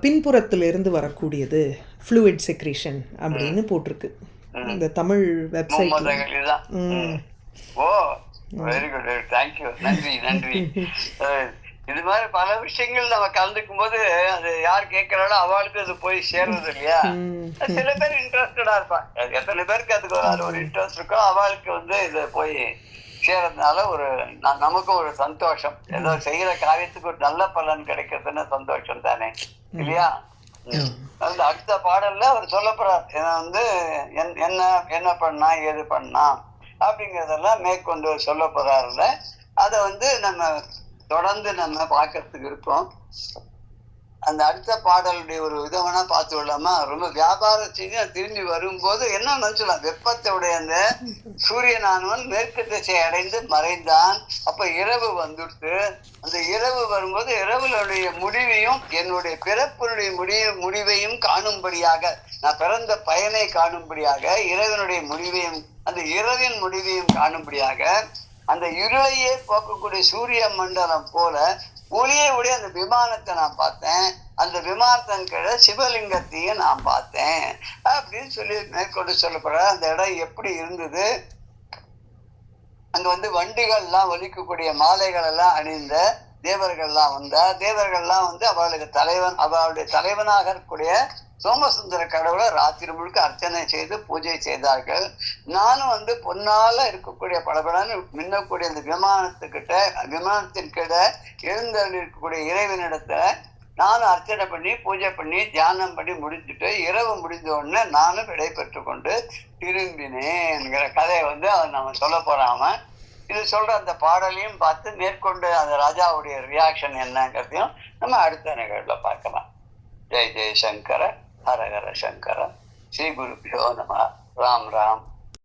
பின்புறத்துல இருந்து வரக்கூடியது, ஃப்ளூயிட் செக்ரேஷன் அப்படின்னு போட்டிருக்கு இந்த தமிழ் வெப்சைட்ல. ஓ வெரி குட், தேங்க்யூ, நன்றி நன்றி. இது மாதிரி பல விஷயங்கள் நம்ம கலந்துக்கும் போது அது யார் கேட்கிறாளோ அவளுக்கு அது போய் சேர்றது இல்லையா. சில பேர் இன்ட்ரெஸ்டடா இருப்பாங்க. எத்தனை பேருக்கு அதுக்கு ஒரு இன்ட்ரெஸ்ட் இருக்கோ அவளுக்கு வந்து இது போய் சேர்றதுனால ஒரு நமக்கும் ஒரு சந்தோஷம். ஏதோ செய்யற காரியத்துக்கு ஒரு நல்ல பலன் கிடைக்கிறதுன்னு சந்தோஷம் தானே இல்லையா. அந்த அடுத்த பாடல்ல அவர் சொல்ல போறார் வந்து என்ன என்ன பண்ணா ஏது பண்ணா அப்படிங்கறதெல்லாம் மேற்கொண்டு சொல்ல போறாருல. அதை வந்து நம்ம தொடர்ந்து நம்ம பார்க்கறதுக்கு இருக்கோம். அந்த அடுத்த பாடலுடைய ஒரு விதமான பார்த்து விடலாமா. ரொம்ப வியாபாரம் செஞ்சு திரும்பி வரும்போது என்ன நினைச்சலாம், வெப்பத்தோடைய அந்த சூரியனானவன் மேற்கு திசை அடைந்து மறைந்தான். அப்ப இரவு வந்துடுத்து. அந்த இரவு வரும்போது இரவுடைய முடிவையும் என்னுடைய பிறப்பினுடைய முடிவையும் காணும்படியாக, நான் பிறந்த பயனை காணும்படியாக, இரவினுடைய முடிவையும் அந்த இரவின் முடிவையும் காணும்படியாக, அந்த இருளையே போக்கக்கூடிய சூரிய மண்டலம் போல ஒளியை உடைய அந்த விமானத்தை நான் பார்த்தேன். அந்த விமானத்தின் கீழே சிவலிங்கத்தையும் நான் பார்த்தேன் அப்படின்னு சொல்லி மேற்கொண்டு சொல்லப்படுற. அந்த இடம் எப்படி இருந்தது, அங்க வந்து வண்டிகள்லாம் ஒலிக்கக்கூடிய மாலைகள் எல்லாம் அணிந்த தேவர்கள்லாம் வந்தா. தேவர்கள்லாம் வந்து அவளுடைய தலைவனாக இருக்கக்கூடிய சோமசுந்தர கடவுளை ராத்திரி முழுக்க அர்ச்சனை செய்து பூஜை செய்தார்கள். நானும் வந்து பொன்னால இருக்கக்கூடிய பளபளன்னு மின்னக்கூடிய அந்த விமானத்தின் கிட்ட எழுந்தருள் இருக்கக்கூடிய இறைவனிடத்துல நானும் அர்ச்சனை பண்ணி பூஜை பண்ணி தியானம் பண்ணி முடிச்சுட்டு இரவு முடிஞ்ச உடனே நானும் விடை பெற்று கொண்டு திரும்பினேன்ங்கிற கதையை வந்து அவன் நம்ம சொல்ல போறாம இது சொல்ற அந்த பாடலையும் பார்த்து மேற்கொண்டு அந்த ராஜாவுடைய ரியாக்ஷன் என்னங்கிறதையும் நம்ம அடுத்த நிகழ்வுல பார்க்கலாம். ஜெய் ஜெய் சங்கர, ஹர ஹர சங்கர, ஸ்ரீ குருபியோ நம. ராம் ராம்.